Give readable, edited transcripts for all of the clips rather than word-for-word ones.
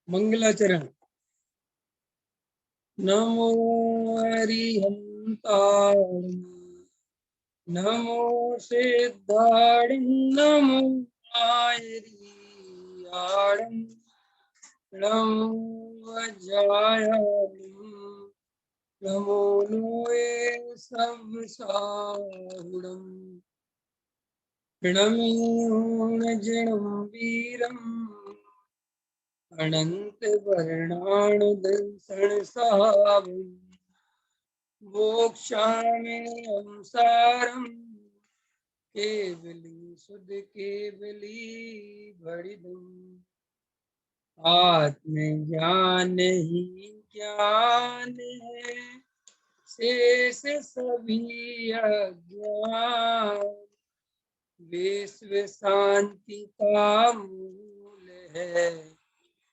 मंगलाचरण। नमो हरिहंताय, नमो सिद्धार्थ, नमो आयरियाणं, नमो वज्राय, नमो नोए संसाहुणं, प्रणम्योऽर्जुनं वीरम् अनंत वर्णान दर्शन सावं, मोक्षामि सारं केवली सुध केवली भरिदम्, आत्मज्ञान ही ज्ञान है, शेष सभी अज्ञान विश्व शांति का मूल है,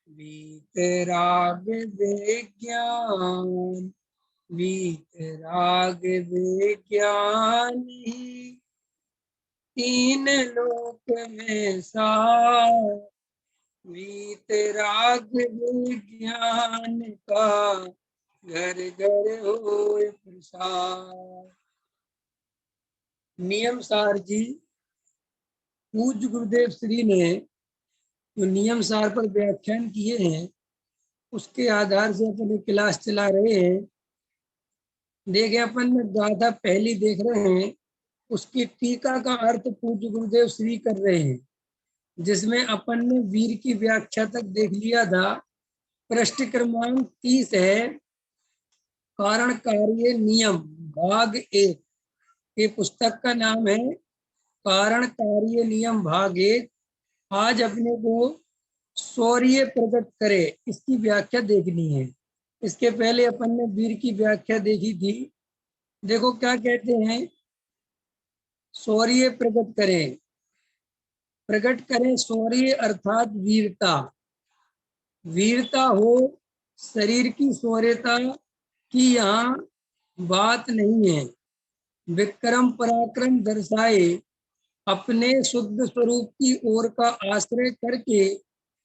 वीतराग विज्ञान, वीतराग विज्ञान ही तीन लोक में सार, वीतराग विज्ञान का घर घर होए प्रसार। नियम सार जी पूज्य गुरुदेव श्री ने जो नियम सार पर व्याख्यान किए हैं उसके आधार से अपन क्लास चला रहे हैं। देखे अपन में गाथा पहली देख रहे हैं, उसकी टीका का अर्थ पूज्य गुरुदेव श्री कर रहे हैं, जिसमें अपन ने वीर की व्याख्या तक देख लिया था। पृष्ठ क्रमांक 30 है, कारण कार्य नियम भाग 1। ये पुस्तक का नाम है कारण कार्य नियम भाग 1। आज अपने को शौर्य प्रकट करे इसकी व्याख्या देखनी है। इसके पहले अपन ने वीर की व्याख्या देखी थी। देखो क्या कहते हैं, शौर्य प्रकट करें, प्रकट करें शौर्य अर्थात वीरता। वीरता हो, शरीर की शौर्यता की यहाँ बात नहीं है। विक्रम पराक्रम दर्शाए, अपने शुद्ध स्वरूप की ओर का आश्रय करके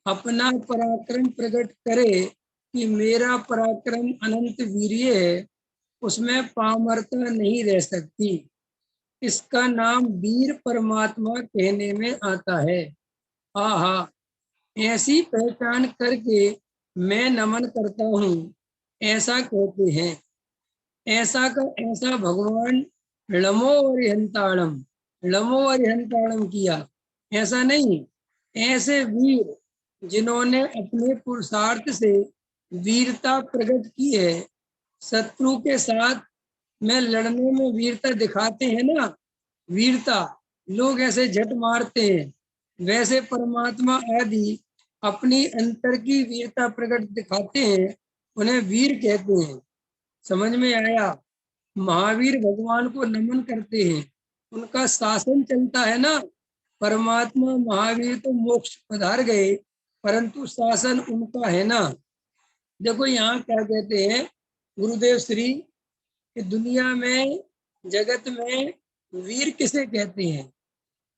अपना पराक्रम प्रकट करे कि मेरा पराक्रम अनंत वीर्य है, उसमें पामरता नहीं रह सकती। इसका नाम वीर परमात्मा कहने में आता है। आहा, ऐसी पहचान करके मैं नमन करता हूँ, ऐसा कहते हैं। ऐसा का ऐसा भगवान लमो अरिहंताणम, लमो अरिहंताणम किया, ऐसा नहीं। ऐसे वीर जिन्होंने अपने पुरुषार्थ से वीरता प्रकट की है, शत्रु के साथ में लड़ने में वीरता दिखाते हैं ना, वीरता लोग ऐसे झट मारते हैं, वैसे परमात्मा आदि अपनी अंतर की वीरता प्रकट दिखाते हैं, उन्हें वीर कहते हैं। समझ में आया? महावीर भगवान को नमन करते हैं, उनका शासन चलता है ना। परमात्मा महावीर तो मोक्ष पधार गए, परंतु शासन उनका है ना। देखो यहाँ क्या कहते हैं गुरुदेव श्री कि दुनिया में, जगत में वीर किसे कहते हैं?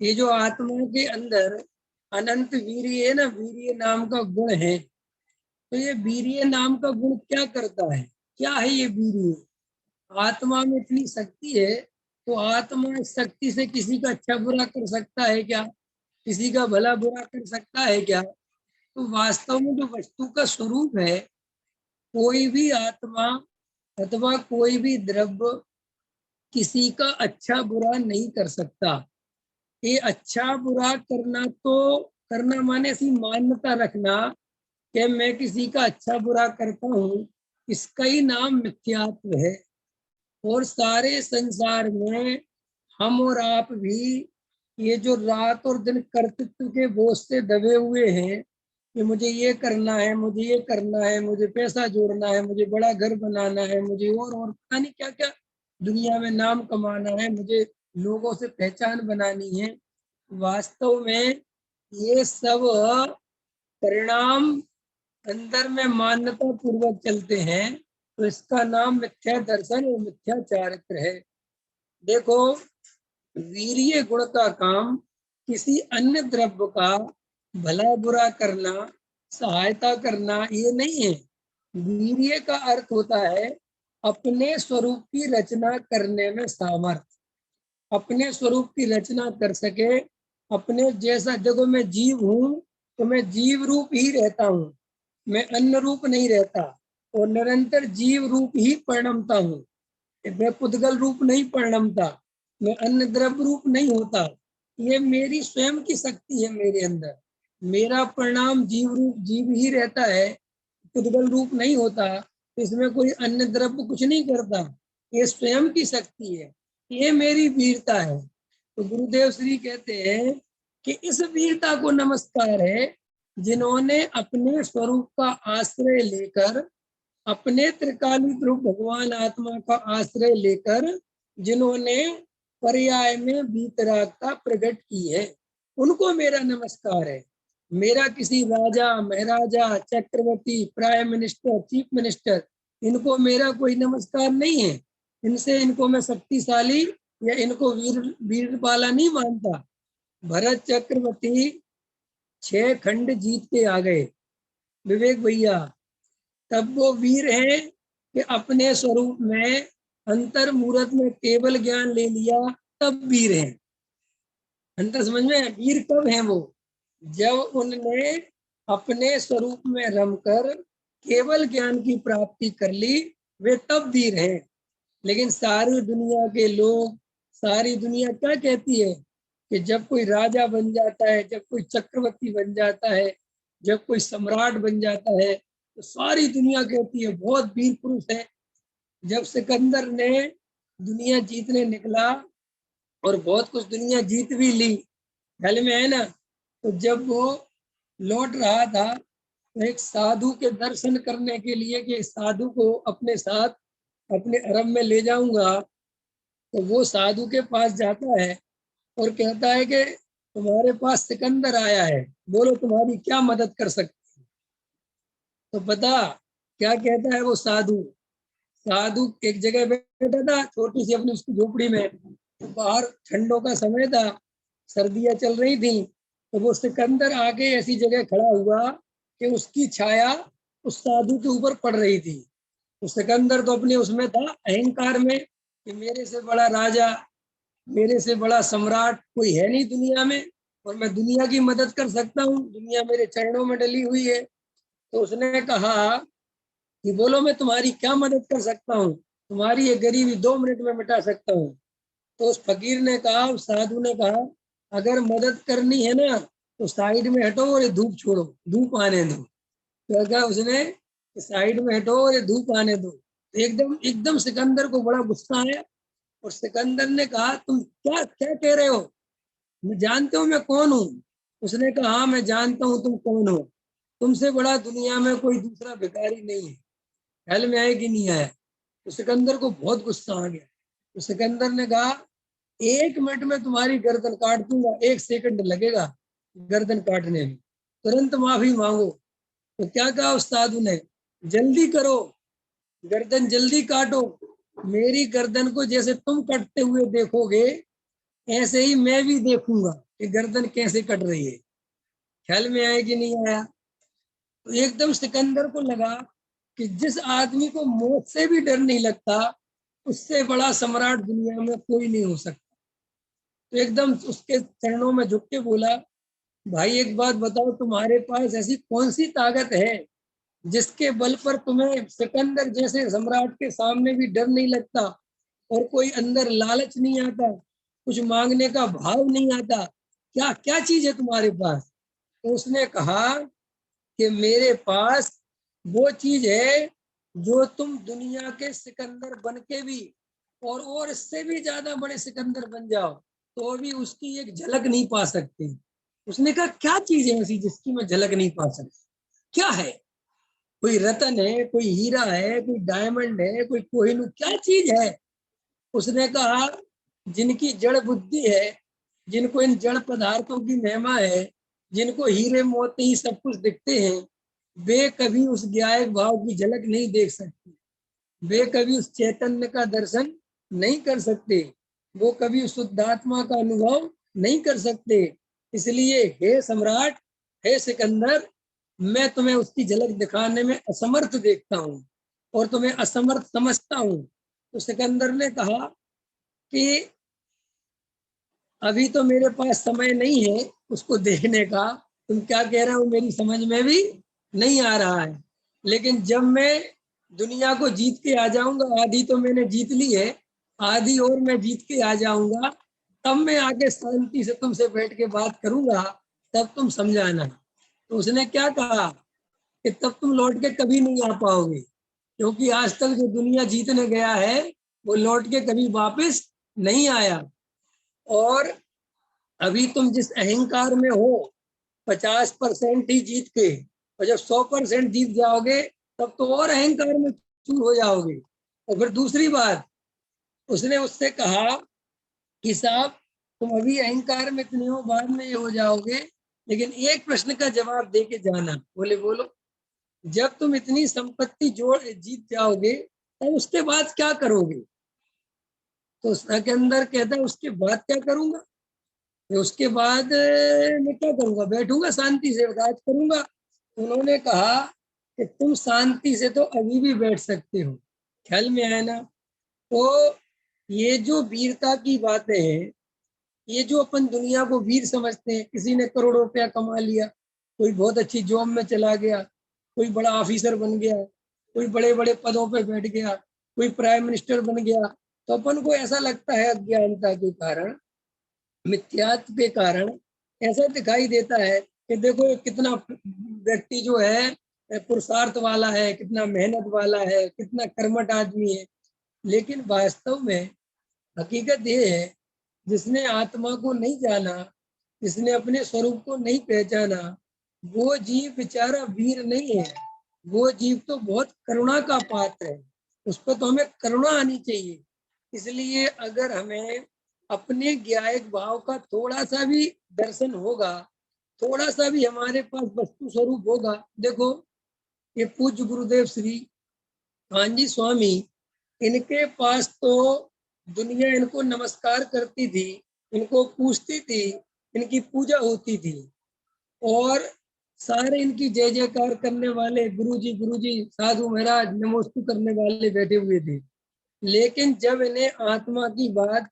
ये जो आत्मा के अंदर अनंत वीर्य है ना, वीर्य नाम का गुण है। तो ये वीर्य नाम का गुण क्या करता है? क्या है ये वीर्य? आत्मा में इतनी शक्ति है, तो आत्मा इस शक्ति से किसी का अच्छा बुरा कर सकता है क्या? किसी का भला बुरा कर सकता है क्या? तो वास्तव में जो वस्तु का स्वरूप है, कोई भी आत्मा अथवा कोई भी द्रव्य किसी का अच्छा बुरा नहीं कर सकता। ये अच्छा बुरा करना तो करना माने ऐसी मान्यता रखना कि मैं किसी का अच्छा बुरा करता हूँ, इसका ही नाम मिथ्यात्व है। और सारे संसार में हम और आप भी ये जो रात और दिन कर्तृत्व के बोझ से दबे हुए हैं कि मुझे ये करना है, मुझे ये करना है, मुझे पैसा जोड़ना है, मुझे बड़ा घर बनाना है, मुझे और पता नहीं क्या क्या दुनिया में नाम कमाना है, मुझे लोगों से पहचान बनानी है। वास्तव में ये सब परिणाम अंदर में मान्यता पूर्वक चलते हैं, तो इसका नाम मिथ्या दर्शन और मिथ्या चारित्र है। देखो, वीर्य गुण का काम किसी अन्य द्रव्य का भला बुरा करना सहायता करना ये नहीं है। वीर्य का अर्थ होता है अपने स्वरूप की रचना करने में सामर्थ्य, अपने स्वरूप की रचना कर सके। अपने जैसा, देखो मैं जीव हूं तो मैं जीव रूप ही रहता हूं, मैं अन्य रूप नहीं रहता, और निरंतर जीव रूप ही परिणमता हूं। मैं पुद्गल रूप नहीं परिणमता, मैं अन्य द्रव्य रूप नहीं होता। ये मेरी स्वयं की शक्ति है मेरे अंदर। मेरा परिणाम जीव रूप जीव ही रहता है, पुद्गल रूप नहीं होता। इसमें कोई अन्य द्रव्य कुछ नहीं करता, ये स्वयं की शक्ति है, ये मेरी वीरता है। तो गुरुदेव श्री कहते हैं कि इस वीरता को नमस्कार है, जिन्होंने अपने स्वरूप का आश्रय लेकर, अपने त्रिकालिक रूप भगवान आत्मा का आश्रय लेकर, जिन्होंने पर्याय में वीतरागता प्रकट की है, उनको मेरा नमस्कार है। मेरा किसी राजा, महाराजा, चक्रवर्ती, प्राइम मिनिस्टर, चीफ मिनिस्टर, इनको मेरा कोई नमस्कार नहीं है। इनसे, इनको मैं शक्तिशाली या इनको वीर वीरबाला नहीं मानता। भरत चक्रवर्ती 6 खंड जीत के आ गए विवेक भैया, तब वो वीर हैं कि अपने स्वरूप में अंतर मूर्त में केवल ज्ञान ले लिया, तब वीर हैं। अंतर समझ में? वीर कब हैं वो? जब उनने अपने स्वरूप में रमकर केवल ज्ञान की प्राप्ति कर ली, वे तब वीर हैं। लेकिन सारी दुनिया के लोग, सारी दुनिया क्या कहती है कि जब कोई राजा बन जाता है, जब कोई चक्रवर्ती बन जाता है, जब कोई सम्राट बन जाता है, तो सारी दुनिया कहती है बहुत वीर पुरुष है। जब सिकंदर ने दुनिया जीतने निकला और बहुत कुछ दुनिया जीत भी ली, ख्याल में है ना, तो जब वो लौट रहा था तो एक साधु के दर्शन करने के लिए कि साधु को अपने साथ अपने अरब में ले जाऊंगा, तो वो साधु के पास जाता है और कहता है कि तुम्हारे पास सिकंदर आया है, बोलो तुम्हारी क्या मदद कर सकते हैं। तो पता क्या कहता है वो साधु? साधु एक जगह बैठा था छोटी सी अपनी उसकी झोपड़ी में, तो बाहर ठंडों का समय था, सर्दियां चल रही थी, तो वो सिकंदर आके ऐसी जगह खड़ा हुआ कि उसकी छाया उस साधु के ऊपर पड़ रही थी। तो सिकंदर तो अपने उसमें था, अहंकार में, कि मेरे से बड़ा राजा, मेरे से बड़ा सम्राट कोई है नहीं दुनिया में, और मैं दुनिया की मदद कर सकता हूँ, दुनिया मेरे चरणों में डली हुई है। तो उसने कहा कि बोलो मैं तुम्हारी क्या मदद कर सकता हूँ, तुम्हारी ये गरीबी 2 मिनट में मिटा सकता हूँ। तो उस फकीर ने कहा, उस साधु ने कहा, अगर मदद करनी है ना तो साइड में हटो और ये धूप छोड़ो, धूप आने दो। तो कहा उसने, साइड में हटो और ये धूप आने दो। तो एकदम एकदम सिकंदर को बड़ा गुस्सा आया, और सिकंदर ने कहा तुम क्या क्या कह रहे हो, मैं जानते हो मैं कौन हूँ? उसने कहा हाँ मैं जानता हूँ तुम कौन हो, तुमसे बड़ा दुनिया में कोई दूसरा भिखारी नहीं है। ख्याल में आया कि नहीं आया? तो सिकंदर को बहुत गुस्सा आ गया। तो सिकंदर ने कहा 1 मिनट में तुम्हारी गर्दन काट दूंगा, 1 सेकंड लगेगा गर्दन काटने में, तुरंत माफी मांगो। तो क्या कहा उस साधु ने, जल्दी करो, गर्दन जल्दी काटो, मेरी गर्दन को जैसे तुम कटते हुए देखोगे ऐसे ही मैं भी देखूंगा कि गर्दन कैसे कट रही है। ख्याल में आया कि नहीं आया? तो एकदम सिकंदर को लगा कि जिस आदमी को मौत से भी डर नहीं लगता, उससे बड़ा सम्राट दुनिया में कोई नहीं हो सकता। तो एकदम उसके चरणों में झुक के बोला, भाई एक बात बताओ, तुम्हारे पास ऐसी कौन सी ताकत है जिसके बल पर तुम्हें सिकंदर जैसे सम्राट के सामने भी डर नहीं लगता, और कोई अंदर लालच नहीं आता, कुछ मांगने का भाव नहीं आता, क्या क्या चीज है तुम्हारे पास? तो उसने कहा कि मेरे पास वो चीज है जो तुम दुनिया के सिकंदर बन के भी, और इससे भी ज्यादा बड़े सिकंदर बन जाओ तो भी उसकी एक झलक नहीं पा सकते। उसने कहा क्या चीज है ऐसी जिसकी मैं झलक नहीं पा सकती? क्या है? कोई रतन है, कोई हीरा है, कोई डायमंड है, कोई कोहिनूर, क्या चीज है? उसने कहा जिनकी जड़ बुद्धि है, जिनको इन जड़ पदार्थों की महिमा है, जिनको हीरे मोती ही सब कुछ दिखते हैं, वे कभी उस ज्ञायक भाव की झलक नहीं देख सकते, वे कभी उस चैतन्य का दर्शन नहीं कर सकते, वो कभी उस शुद्धात्मा का अनुभव नहीं कर सकते। इसलिए हे सम्राट, हे सिकंदर, मैं तुम्हें उसकी झलक दिखाने में असमर्थ देखता हूँ और तुम्हें असमर्थ समझता हूँ। तो सिकंदर ने कहा कि अभी तो मेरे पास समय नहीं है उसको देखने का, तुम क्या कह रहे हो मेरी समझ में भी नहीं आ रहा है, लेकिन जब मैं दुनिया को जीत के आ जाऊंगा, आधी तो मैंने जीत ली है, आधी और मैं जीत के आ जाऊंगा, तब मैं आके शांति से तुमसे बैठ के बात करूंगा, तब तुम समझाना। तो उसने क्या कहा कि तब तुम लौट के कभी नहीं आ पाओगे, क्योंकि आज तक जो दुनिया जीतने गया है वो लौट के कभी वापस नहीं आया। और अभी तुम जिस अहंकार में हो 50% ही जीत के, और जब 100% जीत जाओगे तब तो और अहंकार में चूर हो जाओगे। और फिर दूसरी बात, उसने उससे कहा कि साहब तुम अभी अहंकार में इतने हो, बाद में ये हो जाओगे, लेकिन एक प्रश्न का जवाब दे के जाना। बोले बोलो। जब तुम इतनी संपत्ति जोड़ जीत जाओगे तब उसके बाद क्या करोगे? तो उसके अंदर कहता है उसके बाद क्या करूंगा, तो उसके बाद मैं क्या करूंगा, बैठूंगा शांति से राज करूंगा। उन्होंने कहा कि तुम शांति से तो अभी भी बैठ सकते हो, ख्याल में आया ना। तो ये जो वीरता की बातें हैं, ये जो अपन दुनिया को वीर समझते हैं, किसी ने करोड़ों रुपया कमा लिया, कोई बहुत अच्छी जॉब में चला गया, कोई बड़ा ऑफिसर बन गया, कोई बड़े बड़े पदों पे बैठ गया, कोई प्राइम मिनिस्टर बन गया, तो अपन को ऐसा लगता है अज्ञानता के कारण, मिथ्यात्व के कारण ऐसा दिखाई देता है कि देखो ये कितना व्यक्ति जो है पुरुषार्थ वाला है, कितना मेहनत वाला है, कितना कर्मठ आदमी है। लेकिन वास्तव में हकीकत ये है, जिसने आत्मा को नहीं जाना, जिसने अपने स्वरूप को नहीं पहचाना, वो जीव बेचारा वीर नहीं है। वो जीव तो बहुत करुणा का पात्र है, उस पर तो हमें करुणा आनी चाहिए। इसलिए अगर हमें अपने ज्ञायक भाव का थोड़ा सा भी दर्शन होगा, थोड़ा सा भी हमारे पास वस्तु स्वरूप होगा। देखो ये पूज्य गुरुदेव श्री कांजी स्वामी, इनके पास तो दुनिया इनको नमस्कार करती थी, इनको पूछती थी, इनकी पूजा होती थी, और सारे इनकी जय जयकार करने वाले गुरु जी साधु महाराज नमोस्तु करने वाले बैठे हुए थे। लेकिन जब इन्हें आत्मा की बात,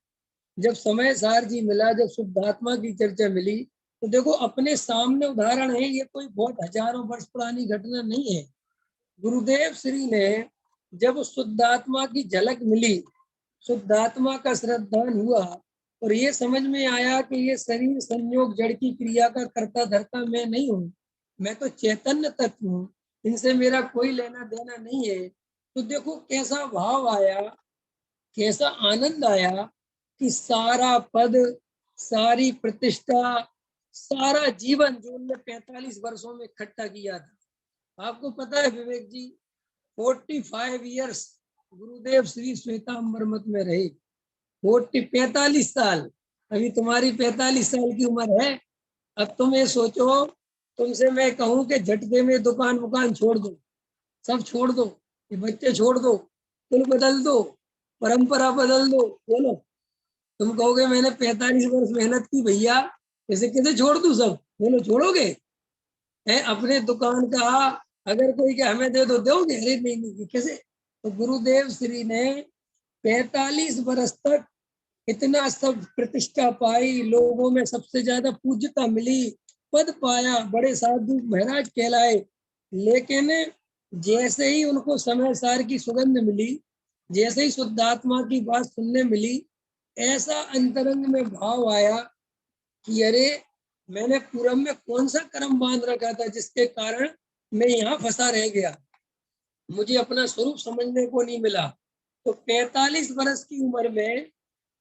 जब समय सार जी मिला, जब शुद्धात्मा की चर्चा मिली, तो देखो अपने सामने उदाहरण है, ये कोई बहुत हजारों वर्ष पुरानी घटना नहीं है। गुरुदेव श्री ने जब शुद्धात्मा की झलक मिली, शुद्धात्मा का श्रद्धान हुआ, और ये समझ में आया कि ये शरीर संयोग जड़ की क्रिया का करता धरता मैं नहीं हूँ, मैं तो चैतन्य तत्व हूँ, इनसे मेरा कोई लेना देना नहीं है। तो देखो कैसा भाव आया, कैसा आनंद आया कि सारा पद, सारी प्रतिष्ठा, सारा जीवन जो उन्होंने 45 वर्षों में इकट्ठा किया था। आपको पता है विवेक जी, 45 ईयर्स गुरुदेव श्री श्वेतांबर मठ में रहे, 45 साल। अभी तुम्हारी 45 साल की उम्र है। अब तुम ये सोचो, तुमसे मैं कहूं कि झटके में दुकान वुकान छोड़ दो, सब छोड़ दो, ये बच्चे छोड़ दो, कुल बदल दो, परंपरा बदल दो, बोलो। तुम कहोगे मैंने 45 वर्ष मेहनत की भैया, कैसे कैसे छोड़ दू सब, बोलो छोड़ोगे? है अपने दुकान का अगर कोई के हमें दे दो, दोगे? अरे नहीं नहीं, कैसे? तो गुरुदेव श्री ने 45 वर्ष तक इतना सब प्रतिष्ठा पाई, लोगों में सबसे ज्यादा पूज्यता मिली, पद पाया, बड़े साधु महाराज कहलाए। लेकिन जैसे ही उनको समय सार की सुगंध मिली, जैसे ही शुद्धात्मा की बात सुनने मिली, ऐसा अंतरंग में भाव आया कि अरे मैंने पूरब में कौन सा कर्म बांध रखा था जिसके कारण मैं यहाँ फंसा रह गया, मुझे अपना स्वरूप समझने को नहीं मिला। तो 45 वर्ष की उम्र में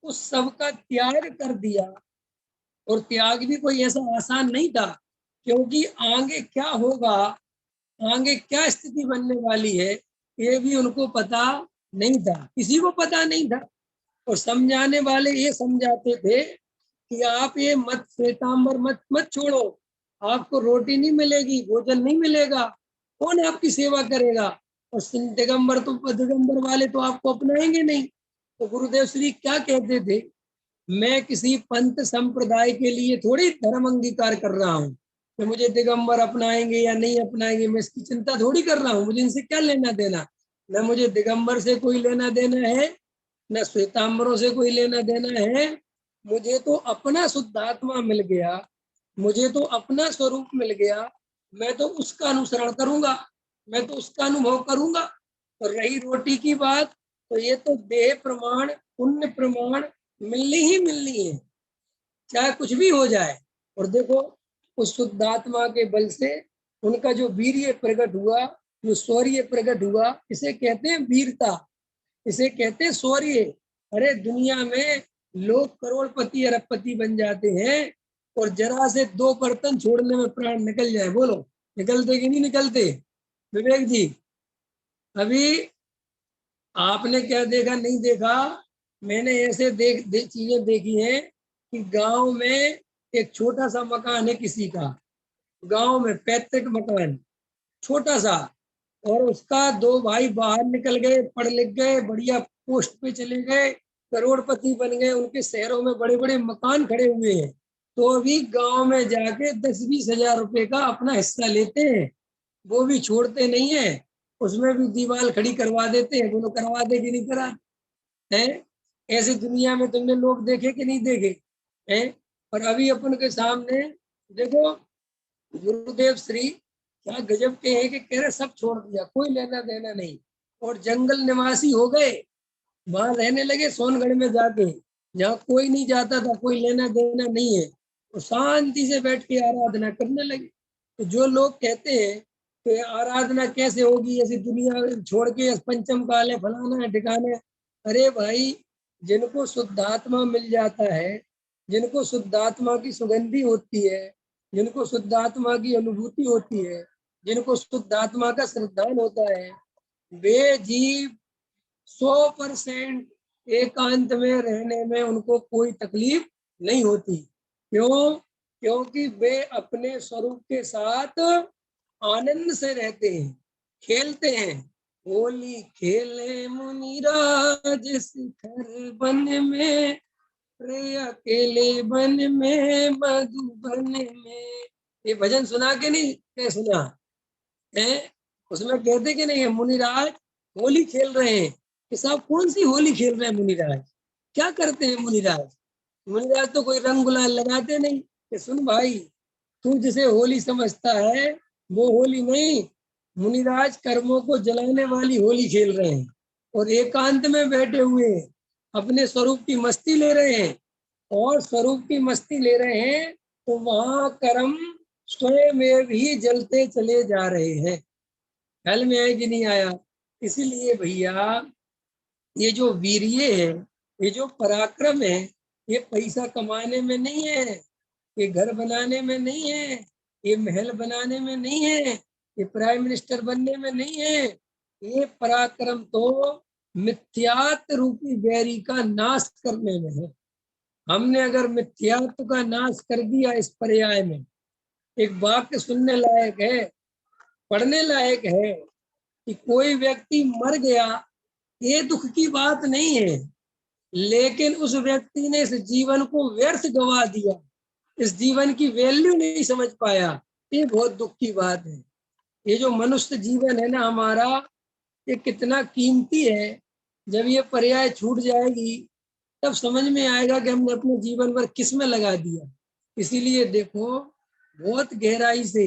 उस सब का त्याग कर दिया, और त्याग भी कोई ऐसा आसान नहीं था, क्योंकि आगे क्या होगा, आगे क्या स्थिति बनने वाली है, ये भी उनको पता नहीं था, किसी को पता नहीं था। और समझाने वाले ये समझाते थे कि आप ये मत श्वेतांबर मत मत छोड़ो, आपको रोटी नहीं मिलेगी, भोजन नहीं मिलेगा, कौन आपकी सेवा करेगा? और दिगंबर तो दिगंबर वाले तो आपको अपनाएंगे नहीं। तो गुरुदेव श्री क्या कहते थे, मैं किसी पंथ संप्रदाय के लिए थोड़ी धर्म अंगीकार कर रहा हूँ, कि मुझे दिगंबर अपनाएंगे या नहीं अपनाएंगे, मैं इसकी चिंता थोड़ी कर रहा हूँ। मुझे इनसे क्या लेना देना, न मुझे दिगंबर से कोई लेना देना है, न श्वेतांबरों से कोई लेना देना है। मुझे तो अपना शुद्धात्मा मिल गया, मुझे तो अपना स्वरूप मिल गया, मैं तो उसका अनुसरण करूंगा, मैं तो उसका अनुभव करूंगा। और रही रोटी की बात, तो ये तो देह प्रमाण, पुण्य प्रमाण मिलनी ही मिलनी है, चाहे कुछ भी हो जाए। और देखो, उस शुद्धात्मा के बल से उनका जो वीर्य प्रकट हुआ, जो शौर्य प्रकट हुआ, इसे कहते हैं वीरता, इसे कहते हैं शौर्य। अरे दुनिया में लोग करोड़पति अरबपति बन जाते हैं, और जरा से 2 बर्तन छोड़ने में प्राण निकल जाए, बोलो निकलते कि नहीं निकलते? विवेक जी, अभी आपने क्या देखा नहीं देखा, मैंने ऐसे चीजें देखी हैं कि गांव में एक छोटा सा मकान है किसी का, गांव में पैतृक मकान छोटा सा, और उसका 2 भाई बाहर निकल गए, पढ़ लिख गए, बढ़िया पोस्ट पे चले गए, करोड़पति बन गए, उनके शहरों में बड़े बड़े मकान खड़े हुए हैं, तो अभी गांव में जाके 10-20 हजार रुपए का अपना हिस्सा लेते हैं, वो भी छोड़ते नहीं है, उसमें भी दीवार खड़ी करवा देते हैं। बोलो करवा दे कि नहीं करा है? ऐसे दुनिया में तुमने लोग देखे कि नहीं देखे हैं? और अभी अपन के सामने देखो, गुरुदेव श्री क्या गजब के हैं कि कह रहे सब छोड़ दिया, कोई लेना देना नहीं, और जंगल निवासी हो गए, वहां रहने लगे सोनगढ़ में जाके, जहाँ कोई नहीं जाता था, कोई लेना देना नहीं है, तो शांति से बैठ के आराधना करने लगे। तो जो लोग कहते हैं कि आराधना कैसे होगी, ऐसी दुनिया छोड़ के पंचम काल है, फलाना है, ठिकाना है, अरे भाई, जिनको शुद्धात्मा मिल जाता है, जिनको शुद्धात्मा की सुगंधी होती है, जिनको शुद्धात्मा की अनुभूति होती है, जिनको शुद्धात्मा का श्रद्धान होता है, वे जीव 100% एकांत में रहने में उनको कोई तकलीफ नहीं होती। क्यों? क्योंकि वे अपने स्वरूप के साथ आनंद से रहते हैं, खेलते हैं। होली खेले मुनिराज शिखर बन में, रे अकेले बन में मधुबन में। ये भजन सुना के नहीं? क्या सुना है? उसमें कहते कि नहीं, मुनिराज होली खेल रहे हैं, कि साहब कौन सी होली खेल रहे हैं मुनिराज, क्या करते हैं मुनिराज? मुनिराज तो कोई रंग गुलाल लगाते नहीं, कि सुन भाई, तू जिसे होली समझता है वो होली नहीं, मुनिराज कर्मों को जलाने वाली होली खेल रहे हैं, और एकांत में बैठे हुए अपने स्वरूप की मस्ती ले रहे हैं, और स्वरूप की मस्ती ले रहे हैं, तो वहां कर्म स्वयं में भी जलते चले जा रहे हैं। ख्याल में आया कि नहीं आया? इसीलिए भैया, ये जो वीर्य है, ये जो पराक्रम है, ये पैसा कमाने में नहीं है, ये घर बनाने में नहीं है, ये महल बनाने में नहीं है, ये प्राइम मिनिस्टर बनने में नहीं है। ये पराक्रम तो मिथ्यात्व रूपी बैरी का नाश करने में है। हमने अगर मिथ्यात्व का नाश कर दिया इस पर्याय में, एक वाक्य सुनने लायक है, पढ़ने लायक है, कि कोई व्यक्ति मर गया, ये दुख की बात नहीं है, लेकिन उस व्यक्ति ने इस जीवन को व्यर्थ गवा दिया, इस जीवन की वैल्यू नहीं समझ पाया, ये बहुत दुख की बात है। ये जो मनुष्य जीवन है ना हमारा, ये कितना कीमती है। जब ये पर्याय छूट जाएगी, तब समझ में आएगा कि हमने अपने जीवन भर किस में लगा दिया। इसीलिए देखो, बहुत गहराई से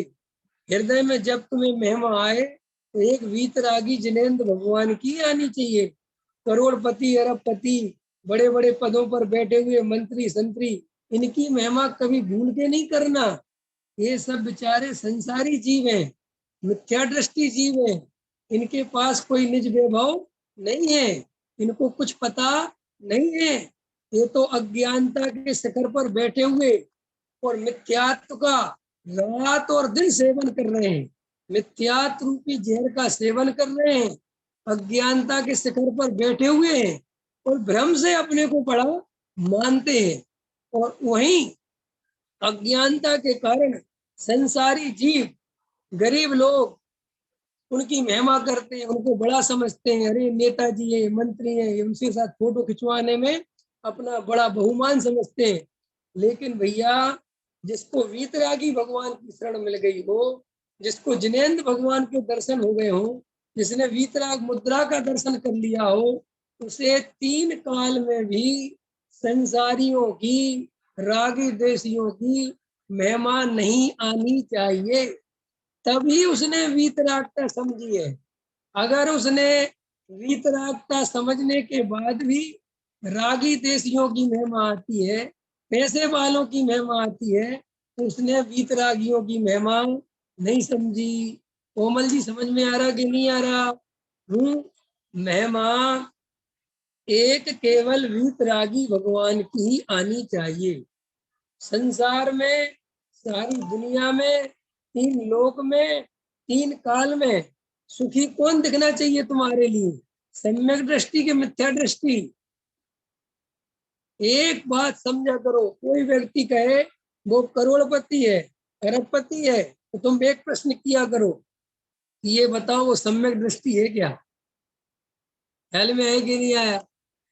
हृदय में जब तुम्हें महिमा आए, तो एक वीतरागी जिनेन्द्र भगवान की आनी चाहिए। करोड़पति अरबपति, बड़े बड़े पदों पर बैठे हुए मंत्री संतरी, इनकी महिमा कभी भूल के नहीं करना। ये सब बेचारे संसारी जीव हैं, मिथ्या दृष्टि जीव हैं, इनके पास कोई निज वैभव नहीं है, इनको कुछ पता नहीं है। ये तो अज्ञानता के शिखर पर बैठे हुए और मिथ्यात्व का रात और दिन सेवन कर रहे हैं, मिथ्यात्व रूपी जहर का सेवन कर रहे हैं, अज्ञानता के शिखर पर बैठे हुए हैं, और भ्रम से अपने को बड़ा मानते हैं। और वहीं अज्ञानता के कारण संसारी जीव, गरीब लोग उनकी महिमा करते हैं, उनको बड़ा समझते हैं, अरे नेताजी है, मंत्री है, उनके साथ फोटो खिंचवाने में अपना बड़ा बहुमान समझते हैं। लेकिन भैया, जिसको वीतरागी भगवान की शरण मिल गई हो, जिसको जिनेंद्र भगवान के दर्शन हो गए हो, जिसने वीतराग मुद्रा का दर्शन कर लिया हो, उसे 3 काल में भी संसारियों की, रागी देशियों की महिमा नहीं आनी चाहिए। तभी उसने वीतरागता समझी है। अगर उसने वीतरागता समझने के बाद भी रागी देशियों की महिमा आती है, पैसे वालों की महिमा आती है, तो उसने वीतरागियों की महिमा नहीं समझी। कोमल जी समझ में आ रहा कि नहीं आ रहा? महिमा एक केवल वीतरागी भगवान की ही आनी चाहिए। संसार में, सारी दुनिया में, 3 लोक में, 3 काल में सुखी कौन दिखना चाहिए तुम्हारे लिए? सम्यक दृष्टि के मिथ्या दृष्टि? एक बात समझा करो, कोई व्यक्ति कहे वो करोड़पति है, अरबपति है, तो तुम एक प्रश्न किया करो कि ये बताओ वो सम्यक दृष्टि है क्या? ख्याल में है कि नहीं आया?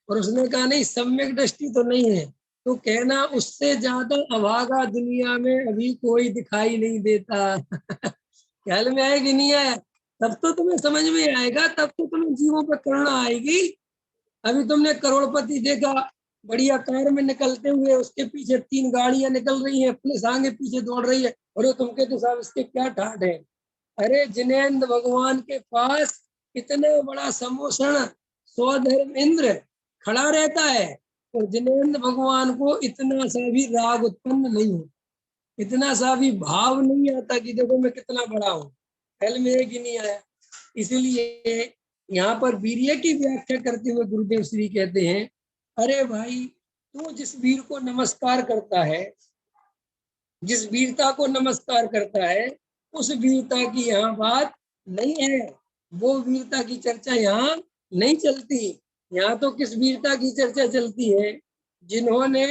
और उसने कहा नहीं, सम्यक दृष्टि तो नहीं है। तो कहना उससे ज्यादा अभागा दुनिया में अभी कोई दिखाई नहीं देता। ख्याल में आया कि नहीं आया? तब तो तुम्हें समझ में आएगा, तब तो तुम्हें जीवों पर करुणा आएगी। अभी तुमने करोड़पति देखा, बढ़िया कार में निकलते हुए, उसके पीछे 3 गाड़ियां निकल रही हैं, पुलिस आगे पीछे दौड़ रही है, और तुम कहते साहब इसके क्या ठाठ है। अरे जिनेंद्र भगवान के पास इतना बड़ा समोषण स्वधर्म इंद्र खड़ा रहता है, और जिनेंद्र भगवान को इतना सा भी राग उत्पन्न नहीं हो, इतना सा भी भाव नहीं आता कि देखो मैं कितना बड़ा हूँ। ख्याल में है कि नहीं आया? इसीलिए यहाँ पर वीर्य की व्याख्या करते हुए गुरुदेव श्री कहते हैं, अरे भाई तू जिस वीर को नमस्कार करता है, जिस वीरता को नमस्कार करता है, उस वीरता की यहाँ बात नहीं है। वो वीरता की चर्चा यहाँ नहीं चलती। यहाँ तो किस वीरता की चर्चा चलती है? जिन्होंने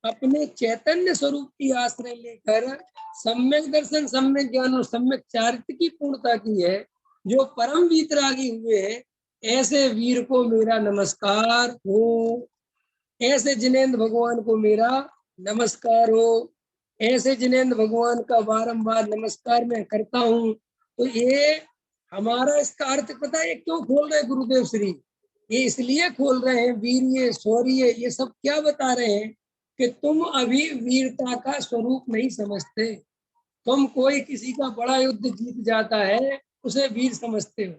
अपने चैतन्य स्वरूप की आश्रय लेकर सम्यक दर्शन, सम्यक ज्ञान और सम्यक चारित्र की पूर्णता की है, जो परम वीतरागी हुए हैं, ऐसे वीर को मेरा नमस्कार हो। ऐसे जिनेंद्र भगवान को मेरा नमस्कार हो। ऐसे जिनेंद्र भगवान का बारंबार नमस्कार मैं करता हूँ। तो ये हमारा इसका अर्थ पता है क्यों खोल रहे गुरुदेव श्री? ये इसलिए खोल रहे हैं, वीर्य शौर्य ये सब क्या बता रहे हैं कि तुम अभी वीरता का स्वरूप नहीं समझते। तुम कोई किसी का बड़ा युद्ध जीत जाता है उसे वीर समझते हो,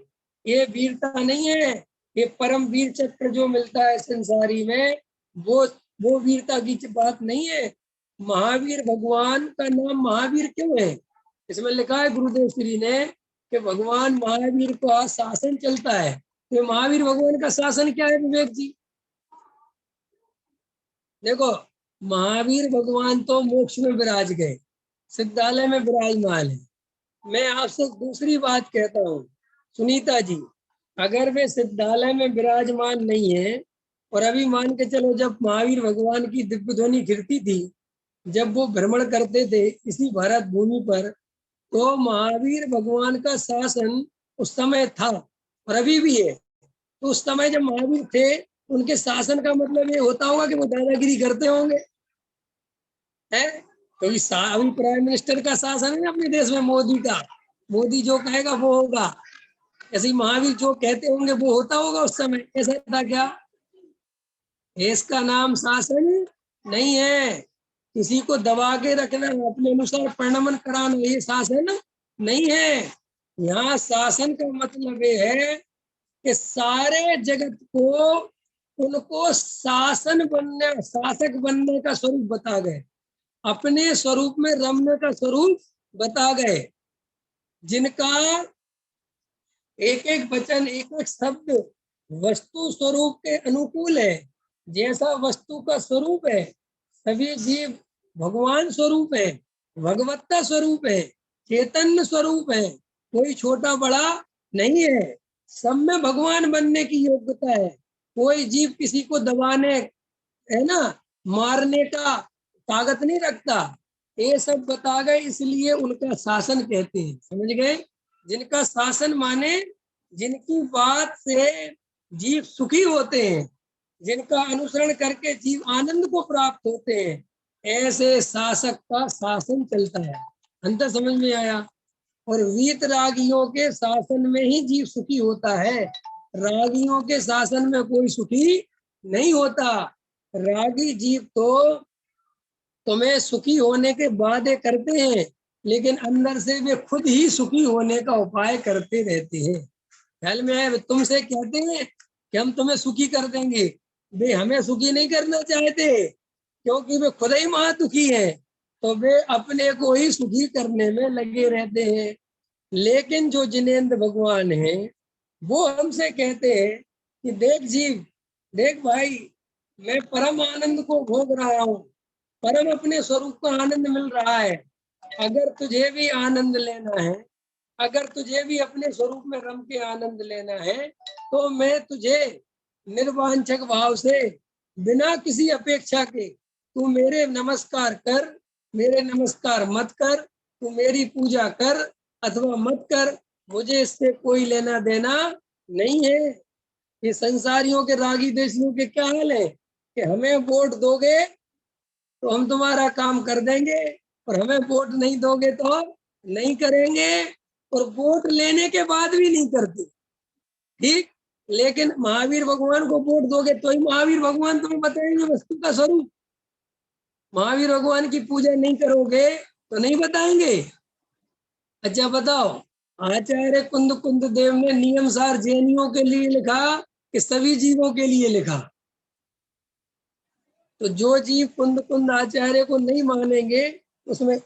ये वीरता नहीं है। ये परम वीर चक्र जो मिलता है संसारी में, वो वो वीरता की बात नहीं है। महावीर भगवान का नाम महावीर क्यों है? इसमें लिखा है गुरुदेव श्री ने कि भगवान महावीर का शासन चलता है। तो महावीर भगवान का शासन क्या है विवेक जी? देखो, महावीर भगवान तो मोक्ष में विराज गए, सिद्धालय में विराजमान है। मैं आपसे दूसरी बात कहता हूँ सुनीता जी, अगर वे सिद्धालय में विराजमान नहीं है, और अभी मान के चलो जब महावीर भगवान की दिव्य ध्वनि गिरती थी, जब वो भ्रमण करते थे इसी भारत भूमि पर, तो महावीर भगवान का शासन उस समय था और अभी भी है। तो उस समय जब महावीर थे, उनके शासन का मतलब ये होता होगा कि वो दादागिरी करते होंगे, है? तो अभी प्राइम मिनिस्टर का शासन है अपने देश में, मोदी का। मोदी जो कहेगा वो होगा। ऐसे महावीर जो कहते होंगे वो होता होगा उस समय। ऐसा था क्या? इसका नाम शासन नहीं है। किसी को दबा के रखना, अपने अनुसार परिणमन कराना, ये शासन नहीं है। यहाँ शासन का मतलब ये है कि सारे जगत को उनको शासन बनने, शासक बनने का स्वरूप बता गए, अपने स्वरूप में रमने का स्वरूप बता गए, जिनका एक एक वचन, एक एक शब्द वस्तु स्वरूप के अनुकूल है। जैसा वस्तु का स्वरूप है, सभी जीव भगवान स्वरूप है, भगवत्ता स्वरूप है, चैतन्य स्वरूप है, कोई छोटा बड़ा नहीं है। सब में भगवान बनने की योग्यता है। कोई जीव किसी को दबाने, है ना, मारने का ताकत नहीं रखता। ये सब बता गए, इसलिए उनका शासन कहते हैं। समझ गए? जिनका शासन माने जिनकी बात से जीव सुखी होते हैं, जिनका अनुसरण करके जीव आनंद को प्राप्त होते हैं, ऐसे शासक का शासन चलता है। अंतर समझ में आया? और वीतरागियों के शासन में ही जीव सुखी होता है, रागियों के शासन में कोई सुखी नहीं होता। रागी जीव तो तुम्हें सुखी होने के वादे करते हैं, लेकिन अंदर से वे खुद ही सुखी होने का उपाय करते रहते हैं। ख्याल में है? तुमसे कहते हैं कि हम तुम्हें सुखी कर देंगे, वे हमें सुखी नहीं करना चाहते, क्योंकि वे खुद ही महादुखी हैं, तो वे अपने को ही सुखी करने में लगे रहते हैं। लेकिन जो जिनेंद्र भगवान हैं, वो हमसे कहते हैं कि देख जीव, देख भाई, मैं परम आनंद को भोग रहा हूँ, परम अपने स्वरूप का आनंद मिल रहा है। अगर तुझे भी आनंद लेना है, अगर तुझे भी अपने स्वरूप में रम के आनंद लेना है, तो मैं तुझे निर्वांछक भाव से, बिना किसी अपेक्षा के, तू मेरे नमस्कार कर, मेरे नमस्कार मत कर, तू मेरी पूजा कर अथवा मत कर, मुझे इससे कोई लेना देना नहीं है। ये संसारियों के, रागी देशियों के क्या हाल है कि हमें वोट दोगे तो हम तुम्हारा काम कर देंगे, और हमें वोट नहीं दोगे तो नहीं करेंगे, और वोट लेने के बाद भी नहीं करते। ठीक, लेकिन महावीर भगवान को वोट दोगे तो ही महावीर भगवान तुम्हें बताएंगे वस्तु का स्वरूप। महावीर भगवान की पूजा नहीं करोगे तो नहीं बताएंगे। अच्छा बताओ, आचार्य कुंद कुंद देव ने नियम सार जैनियों के लिए लिखा कि सभी जीवों के लिए लिखा? तो जो जीव कुंद कुंद आचार्य को नहीं मानेंगे, उसमें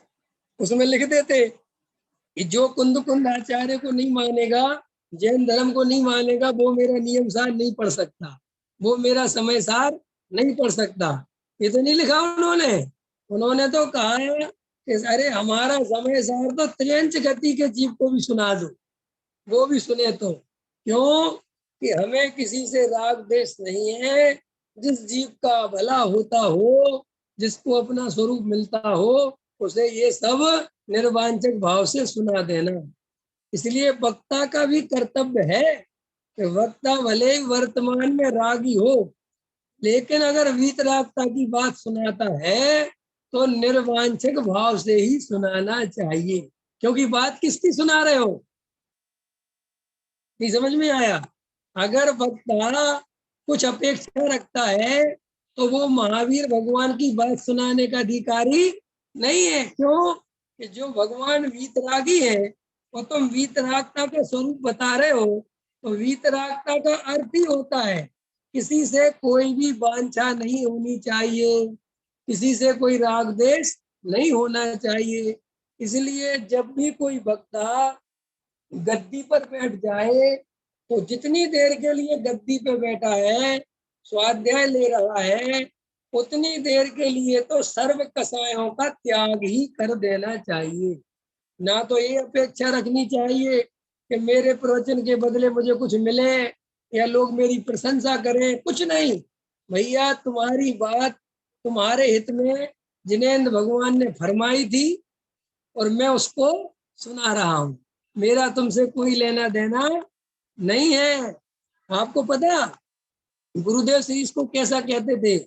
उसमें लिख देते कि जो कुंद कुंद आचार्य को नहीं मानेगा, जैन धर्म को नहीं मानेगा, वो मेरा नियम सार नहीं पढ़ सकता, वो मेरा समय सार नहीं पढ़ सकता। ये तो नहीं लिखा उन्होंने। उन्होंने तो कहा है कि अरे हमारा समय सार तो त्र्यंच गति के जीव को भी सुना दो, वो भी सुने तो। क्यों? कि हमें किसी से राग देश नहीं है। जिस जीव का भला होता हो, जिसको अपना स्वरूप मिलता हो, उसे ये सब निर्वांचक भाव से सुना देना। इसलिए वक्ता का भी कर्तव्य है कि वक्ता भले ही वर्तमान में रागी हो, लेकिन अगर वीतरागता की बात सुनाता है तो निर्वांचक भाव से ही सुनाना चाहिए। क्योंकि बात किसकी सुना रहे हो? नहीं समझ में आया? अगर वक्ता कुछ अपेक्षा रखता है तो वो महावीर भगवान की बात सुनाने का अधिकारी नहीं है। क्यों? कि जो भगवान वीतरागी है, वो तुम वीतरागता का स्वरूप बता रहे हो, तो वीतरागता का अर्थ ही होता है किसी से कोई भी वांछा नहीं होनी चाहिए, किसी से कोई राग देश नहीं होना चाहिए। इसलिए जब भी कोई वक्ता गद्दी पर बैठ जाए, तो जितनी देर के लिए गद्दी पे बैठा है, स्वाध्याय ले रहा है, उतनी देर के लिए तो सर्व कसायों का त्याग ही कर देना चाहिए। ना तो ये अपेक्षा रखनी चाहिए कि मेरे प्रवचन के बदले मुझे कुछ मिले या लोग मेरी प्रशंसा करें, कुछ नहीं। भैया तुम्हारी बात तुम्हारे हित में जिनेंद्र भगवान ने फरमाई थी, और मैं उसको सुना रहा हूँ। मेरा तुमसे कोई लेना देना नहीं है। आपको पता गुरुदेव श्री इसको कैसा कहते थे?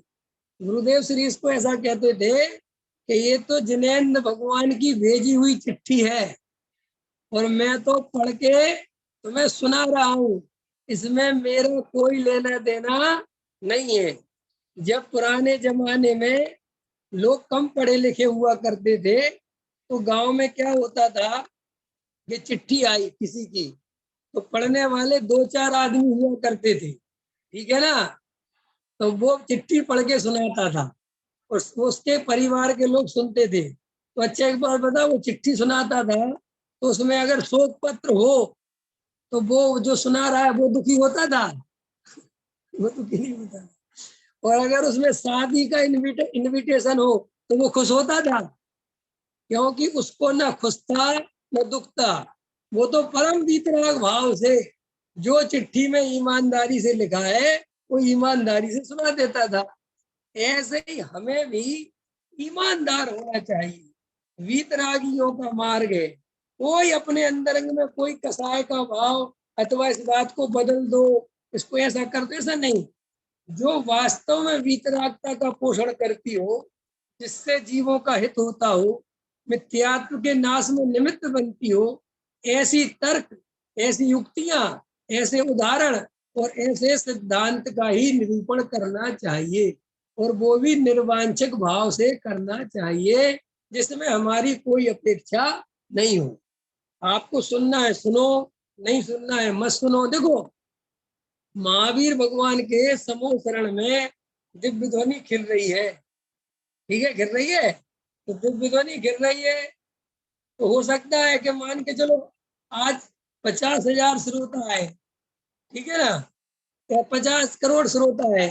गुरुदेव श्री इसको ऐसा कहते थे कि ये तो जिनेंद्र भगवान की भेजी हुई चिट्ठी है, और मैं तो पढ़ के तुम्हें सुना रहा हूँ, इसमें मेरा कोई लेना देना नहीं है। जब पुराने जमाने में लोग कम पढ़े लिखे हुआ करते थे, तो गांव में क्या होता था कि चिट्ठी आई किसी की, तो पढ़ने वाले 2-4 आदमी हुआ करते थे, ठीक है ना? तो वो चिट्ठी पढ़ के सुनाता था, और उसके परिवार के लोग सुनते थे। तो अच्छा एक बात बता, वो चिट्ठी सुनाता था तो उसमें अगर शोक पत्र हो तो वो जो सुना रहा है वो दुखी होता था? वो दुखी नहीं होता। और अगर उसमें शादी का इनविटेशन हो तो वो खुश होता था, क्योंकि उसको ना खुश था न दुख था। वो तो परम वीतराग भाव से जो चिट्ठी में ईमानदारी से लिखा है वो ईमानदारी से सुना देता था। ऐसे ही हमें भी ईमानदार होना चाहिए। वीतरागियों का मार्ग है, कोई अपने अंतरंग में कोई कसाय का भाव अथवा इस बात को बदल दो, इसको ऐसा कर दो, ऐसा नहीं। जो वास्तव में वीतरागता का पोषण करती हो, जिससे जीवों का हित होता हो, मिथ्यात्व के नाश में निमित्त बनती हो, ऐसी तर्क, ऐसी युक्तियां, ऐसे उदाहरण और ऐसे सिद्धांत का ही निरूपण करना चाहिए, और वो भी निर्वांछक भाव से करना चाहिए, जिसमें हमारी कोई अपेक्षा नहीं हो। आपको सुनना है सुनो, नहीं सुनना है मत सुनो। देखो, महावीर भगवान के समूह शरण में दिव्य ध्वनि खिल रही है, ठीक है, गिर रही है, तो दिव्य ध्वनि गिर रही है, तो हो सकता है कि मान के चलो आज 50,000 श्रोता है, ठीक है ना, या 50 करोड़ श्रोता है,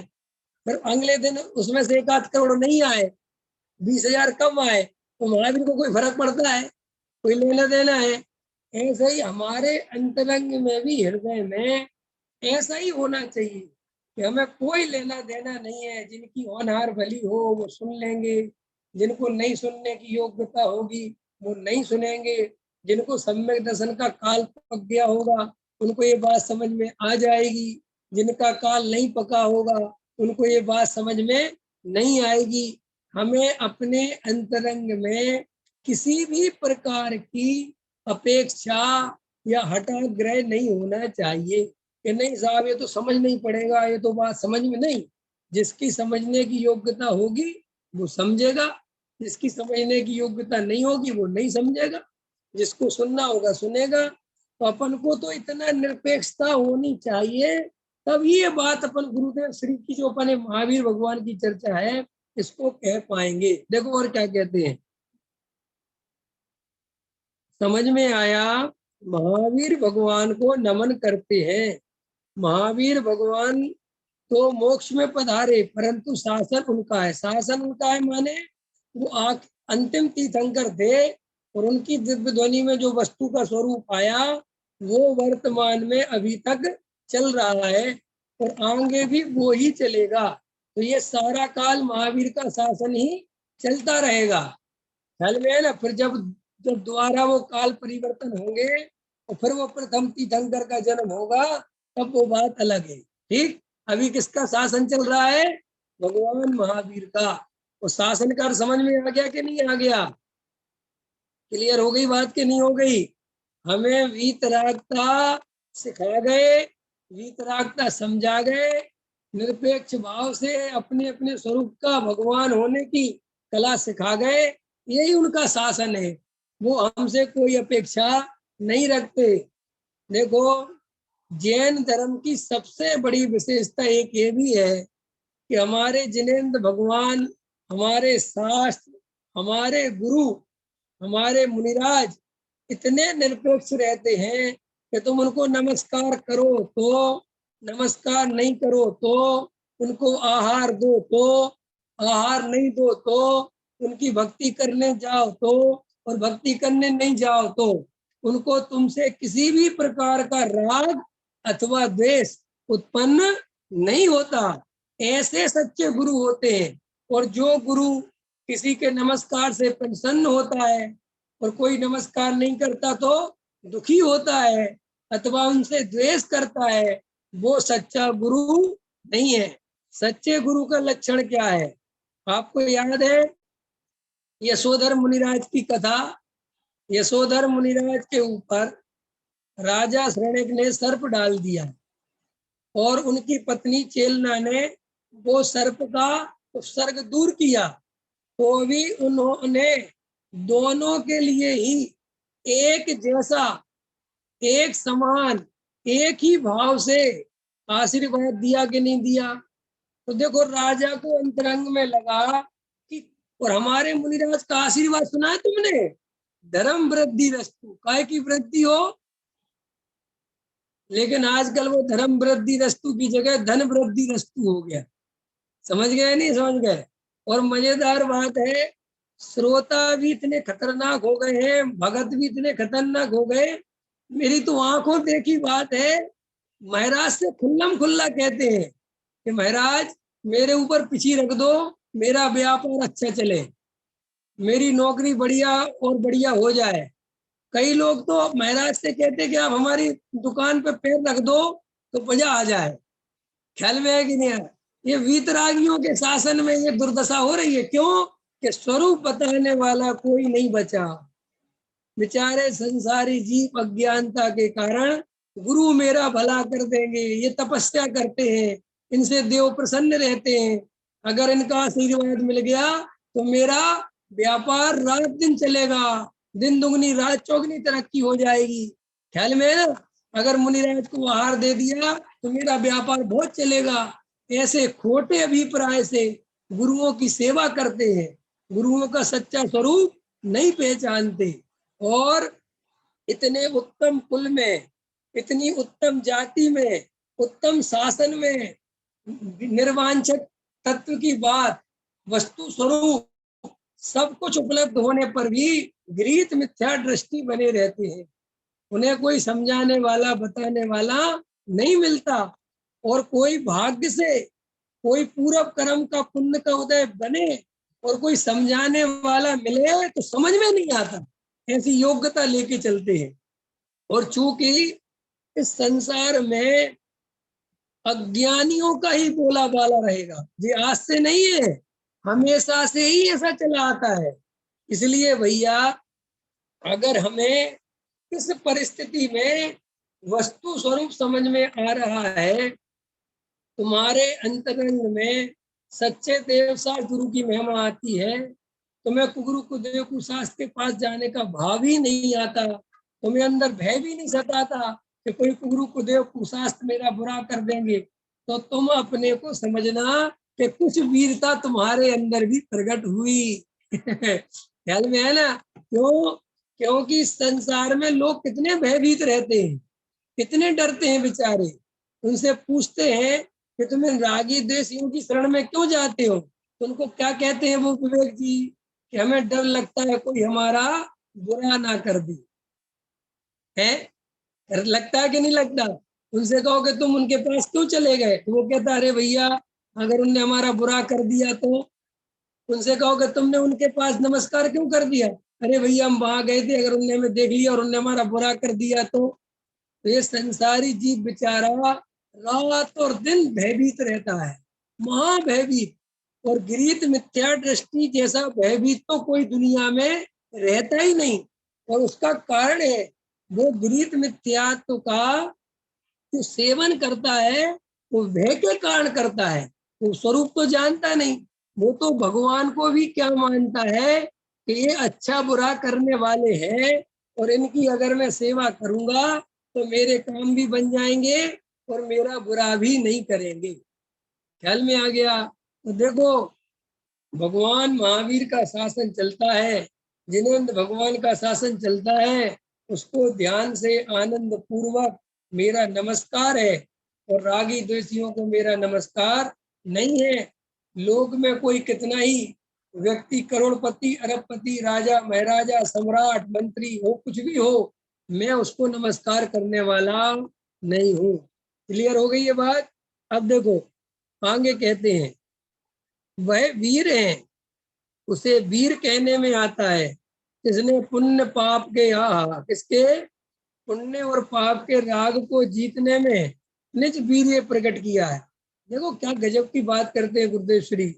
फिर अगले दिन उसमें से 1 आध करोड़ नहीं आए, 20,000 कम आए, तो महावीर को कोई फर्क पड़ता है? कोई लेना देना है? ऐसा ही हमारे अंतरंग में भी, हृदय में ऐसा ही होना चाहिए कि हमें कोई लेना देना नहीं है। जिनकी होनहार भली हो वो सुन लेंगे, जिनको नहीं सुनने की योग्यता होगी वो नहीं सुनेंगे, जिनको सम्यक दर्शन का काल पक गया होगा उनको ये बात समझ में आ जाएगी, जिनका काल नहीं पका होगा उनको ये बात समझ में नहीं आएगी। हमें अपने अंतरंग में किसी भी प्रकार की अपेक्षा या हठाग्रह नहीं होना चाहिए कि नहीं साहब ये तो समझ नहीं पड़ेगा, ये तो बात समझ में नहीं। जिसकी समझने की योग्यता होगी वो समझेगा, जिसकी समझने की योग्यता नहीं होगी वो नहीं समझेगा, जिसको सुनना होगा सुनेगा। तो अपन को तो इतना निरपेक्षता होनी चाहिए, तब ये बात अपन गुरुदेव श्री की जो अपने महावीर भगवान की चर्चा है इसको कह पाएंगे। देखो और क्या कहते हैं, समझ में आया? महावीर भगवान को नमन करते हैं। महावीर भगवान तो मोक्ष में पधारे, परंतु शासन उनका है। शासन उनका है माने वो अंतिम तीर्थंकर थे, और उनकी दिव्य ध्वनि में जो वस्तु का स्वरूप आया वो वर्तमान में अभी तक चल रहा है, और आगे भी वो ही चलेगा। तो ये सारा काल महावीर का शासन ही चलता रहेगा। ख्याल में है ना? फिर जब जब दोबारा वो काल परिवर्तन होंगे और फिर वो प्रथम तीर्थंकर का जन्म होगा, तब वो बात अलग है। ठीक, अभी किसका शासन चल रहा है? भगवान महावीर का। वो शासन का समझ में आ गया कि नहीं आ गया? क्लियर हो गई बात कि नहीं हो गई? हमें वीतरागता सिखा गए, वीतरागता समझा गए, निरपेक्ष भाव से अपने अपने स्वरूप का भगवान होने की कला सिखा गए। यही उनका शासन है, वो हमसे कोई अपेक्षा नहीं रखते। देखो, जैन धर्म की सबसे बड़ी विशेषता एक ये भी है कि हमारे जिनेन्द्र भगवान, हमारे शास्त्र, हमारे गुरु, हमारे मुनिराज इतने निरपेक्ष रहते हैं कि तुम उनको नमस्कार करो तो, नमस्कार नहीं करो तो, उनको आहार दो तो, आहार नहीं दो तो, उनकी भक्ति करने जाओ तो, और भक्ति करने नहीं जाओ तो, उनको तुमसे किसी भी प्रकार का राग अथवा द्वेष उत्पन्न नहीं होता। ऐसे सच्चे गुरु होते हैं। और जो गुरु किसी के नमस्कार से प्रसन्न होता है और कोई नमस्कार नहीं करता तो दुखी होता है अथवा उनसे द्वेष करता है, वो सच्चा गुरु नहीं है। सच्चे गुरु का लक्षण क्या है? आपको याद है यशोधर मुनिराज की कथा? यशोधर मुनिराज के ऊपर राजा शरणक ने सर्प डाल दिया, और उनकी पत्नी चेलना ने वो सर्प का उपसर्ग दूर किया, तो भी उन्होंने दोनों के लिए ही एक जैसा, एक समान, एक ही भाव से आशीर्वाद दिया कि नहीं दिया? तो देखो, राजा को अंतरंग में लगा कि, और हमारे मुनिराज का आशीर्वाद सुना है तुमने? धर्म वृद्धि रस्तु, काय की वृद्धि हो। लेकिन आजकल वो धर्म वृद्धि रस्तु की जगह धन वृद्धि रस्तु हो गया। समझ गए नहीं समझ गए? और मजेदार बात है, श्रोता भी इतने खतरनाक हो गए हैं, भगत भी इतने खतरनाक हो गए। मेरी तो आंखों देखी बात है, महाराज से खुल्लम खुल्ला कहते हैं कि महाराज मेरे ऊपर पिछी रख दो, मेरा व्यापार अच्छा चले, मेरी नौकरी बढ़िया और बढ़िया हो जाए। कई लोग तो महाराज से कहते हैं कि आप हमारी दुकान पे पैर रख दो तो मजा आ जाए। ख्याल में है कि नहीं है? ये वीतरागियों के शासन में ये दुर्दशा हो रही है। क्यों? कि स्वरूप बताने वाला कोई नहीं बचा। बेचारे संसारी जीव अज्ञानता के कारण गुरु मेरा भला कर देंगे, ये तपस्या करते हैं, इनसे देव प्रसन्न रहते हैं, अगर इनका आशीर्वाद मिल गया तो मेरा व्यापार रात दिन चलेगा, दिन दुगनी रात चौगनी तरक्की हो जाएगी। ख्याल में है ना? अगर मुनिराज को आहार दे दिया तो मेरा व्यापार बहुत चलेगा। ऐसे खोटे अभिप्राय से गुरुओं की सेवा करते हैं, गुरुओं का सच्चा स्वरूप नहीं पहचानते, और इतने उत्तम कुल में, इतनी उत्तम जाति में, उत्तम शासन में निर्वांछित तत्व की बात, वस्तु स्वरूप सब कुछ उपलब्ध होने पर भी गृहीत मिथ्या दृष्टि बने रहते हैं। उन्हें कोई समझाने वाला, बताने वाला नहीं मिलता, और कोई भाग्य से कोई पूर्व कर्म का पुण्य का उदय बने और कोई समझाने वाला मिले तो समझ में नहीं आता, ऐसी योग्यता लेके चलते हैं। और चूंकि इस संसार में अज्ञानियों का ही बोला बाला रहेगा, ये आज से नहीं है, हमेशा से ही ऐसा चला आता है। इसलिए भैया, अगर हमें इस परिस्थिति में वस्तु स्वरूप समझ में आ रहा है, तुम्हारे अंतरंग में सच्चे देव शास्त्र गुरु की महिमा आती है, तुम्हें कुगुरु कुदेव कुशास्त्र के पास जाने का भाव ही नहीं आता, तुम्हें अंदर भय भी नहीं सताता कि कोई कुगुरु कुदेव कुशास्त्र मेरा बुरा कर देंगे, तो तुम अपने को समझना कि कुछ वीरता तुम्हारे अंदर भी प्रकट हुई। ख्याल में है ना? क्यों? क्योंकि संसार में लोग कितने भयभीत रहते हैं, कितने डरते हैं बेचारे। उनसे पूछते हैं कि तुम्हें रागी देशियों की शरण में क्यों जाते हो, तो उनको क्या कहते हैं वो विवेक जी, कि हमें डर लगता है कोई हमारा बुरा ना कर दे। है? डर लगता है कि नहीं लगता? उनसे कहो कि तुम उनके पास क्यों चले गए, तो वो कहता अरे भैया, अगर उनने हमारा बुरा कर दिया तो। उनसे कहो कि तुमने उनके पास नमस्कार क्यों कर दिया, अरे भैया हम वहां गए थे, अगर उनने हमें देख लिया और उनने हमारा बुरा कर दिया तो। ये संसारी जीव बेचारा रात और दिन भयभीत रहता है, महाभयभीत। और गृहीत मिथ्या दृष्टि जैसा भयभीत तो कोई दुनिया में रहता ही नहीं। और उसका कारण है, वो गृहीत मिथ्यात्व का जो सेवन करता है वो भय के कारण करता है, वो स्वरूप तो जानता नहीं। वो तो भगवान को भी क्या मानता है कि ये अच्छा बुरा करने वाले हैं, और इनकी अगर मैं सेवा करूंगा तो मेरे काम भी बन जाएंगे और मेरा बुरा भी नहीं करेंगे। ख्याल में आ गया? तो देखो, भगवान महावीर का शासन चलता है, जिन्हें भगवान का शासन चलता है उसको ध्यान से आनंद पूर्वक मेरा नमस्कार है, और रागी द्वेषियों को मेरा नमस्कार नहीं है। लोक में कोई कितना ही व्यक्ति करोड़पति, अरबपति, राजा, महाराजा, सम्राट, मंत्री हो, कुछ भी हो, मैं उसको नमस्कार करने वाला नहीं हूँ। क्लियर हो गई ये बात? अब देखो आगे कहते हैं, वह वीर है, उसे वीर कहने में आता है जिसने पुण्य पाप के किसके पुण्य और पाप के राग को जीतने में निज वीर्य प्रकट किया है। देखो क्या गजब की बात करते हैं गुरुदेव श्री,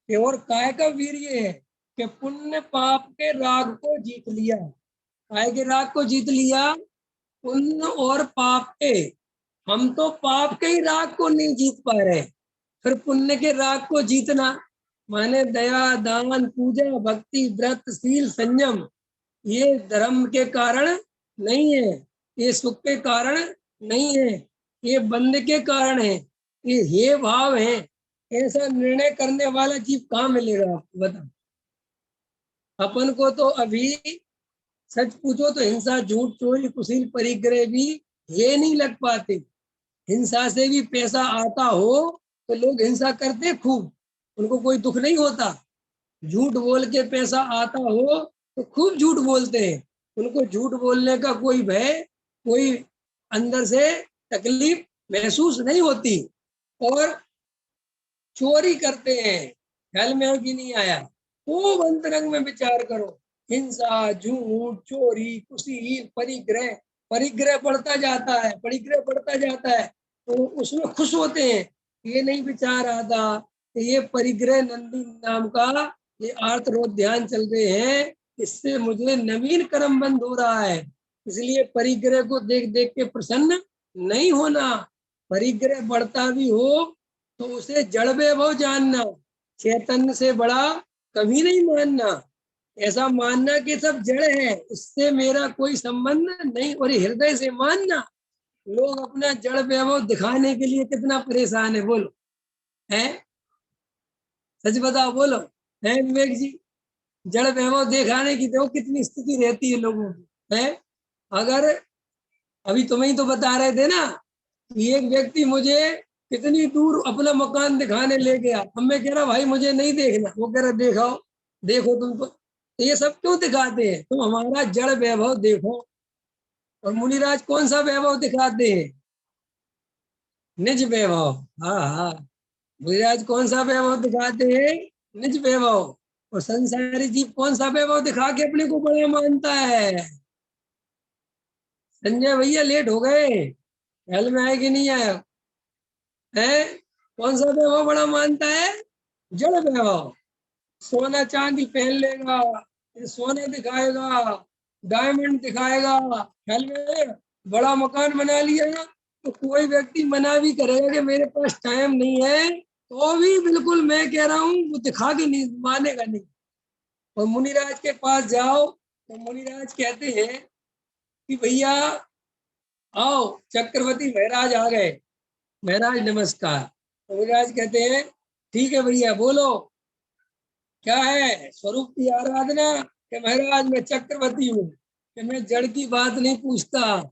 और काय का वीर्य है कि पुण्य पाप के राग को जीत लिया। काय के राग को जीत लिया? पुण्य और पाप के। हम तो पाप के ही राग को नहीं जीत पा रहे, फिर पुण्य के राग को जीतना माने दया, दान, पूजा, भक्ति, व्रत, शील, संयम, ये धर्म के कारण नहीं है, ये सुख के कारण नहीं है, ये बंद के कारण है, ये हे भाव है। ऐसा निर्णय करने वाला जीव कहाँ मिलेगा आपको, बताओ? अपन को तो अभी सच पूछो तो हिंसा, झूठ, चोरी, कुशील, परिग्रह भी ये नहीं लग पाते। हिंसा से भी पैसा आता हो तो लोग हिंसा करते खूब, उनको कोई दुख नहीं होता। झूठ बोल के पैसा आता हो तो खूब झूठ बोलते हैं, उनको झूठ बोलने का कोई भय, कोई अंदर से तकलीफ महसूस नहीं होती। और चोरी करते हैं, ख्याल में है कि नहीं आया? खूब अंतरंग में विचार करो, हिंसा, झूठ, चोरी, कुशील, परिग्रह, परिग्रह बढ़ता जाता है, परिग्रह बढ़ता जाता है, तो उसमें खुश होते हैं। ये नहीं विचार आता कि ये परिग्रह नंदी नाम का ये आर्तरोध ध्यान चल रहे हैं, इससे मुझे नवीन कर्म बंद हो रहा है। इसलिए परिग्रह को देख देख के प्रसन्न नहीं होना। परिग्रह बढ़ता भी हो तो उसे जड़ वैभव जानना, चैतन्य से बड़ा कभी नहीं मानना। ऐसा मानना कि सब जड़ है, इससे मेरा कोई संबंध नहीं, और हृदय से मानना। लोग अपना जड़ वैभव दिखाने के लिए कितना परेशान है, बोलो है? सच बताओ, बोलो है विवेक जी? जड़ वैभव दिखाने की देखो कितनी स्थिति रहती है लोगों की, है? अगर अभी तुम्हें ही तो बता रहे थे ना कि एक व्यक्ति मुझे कितनी दूर अपना मकान दिखाने ले गया, अब मैं कह रहा भाई मुझे नहीं देखना, वो कह रहा देखो देखो तुम तो ये सब क्यों दिखाते हैं, तुम हमारा जड़ वैभव देखो। और मुनिराज कौन सा वैभव दिखाते हैं? निज वैभव। हाँ हाँ, मुनिराज कौन सा वैभव दिखाते हैं? निज वैभव। और संसारी जीव कौन सा वैभव दिखा के अपने को बड़ा मानता है? संजय भैया लेट हो गए, ख्याल में आए कि नहीं आया है? कौन सा वैभव बड़ा मानता है? जड़ वैभव। सोना चांदी पहन लेगा, सोना दिखाएगा, डायमंड दिखाएगा, ख्याल में बड़ा मकान बना लिया, तो कोई व्यक्ति मना भी करेगा कि मेरे पास टाइम नहीं है, तो भी बिल्कुल मैं कह रहा हूँ वो दिखा के नहीं मानेगा नहीं। और मुनिराज के पास जाओ तो मुनिराज कहते हैं कि भैया आओ, चक्रवर्ती महाराज आ गए, महाराज नमस्कार। तो मुनिराज कहते हैं ठीक है भैया बोलो क्या है, स्वरूप की आराधना कि महाराज मैं चक्रवर्ती हूँ, कि मैं जड़ की बात नहीं पूछता,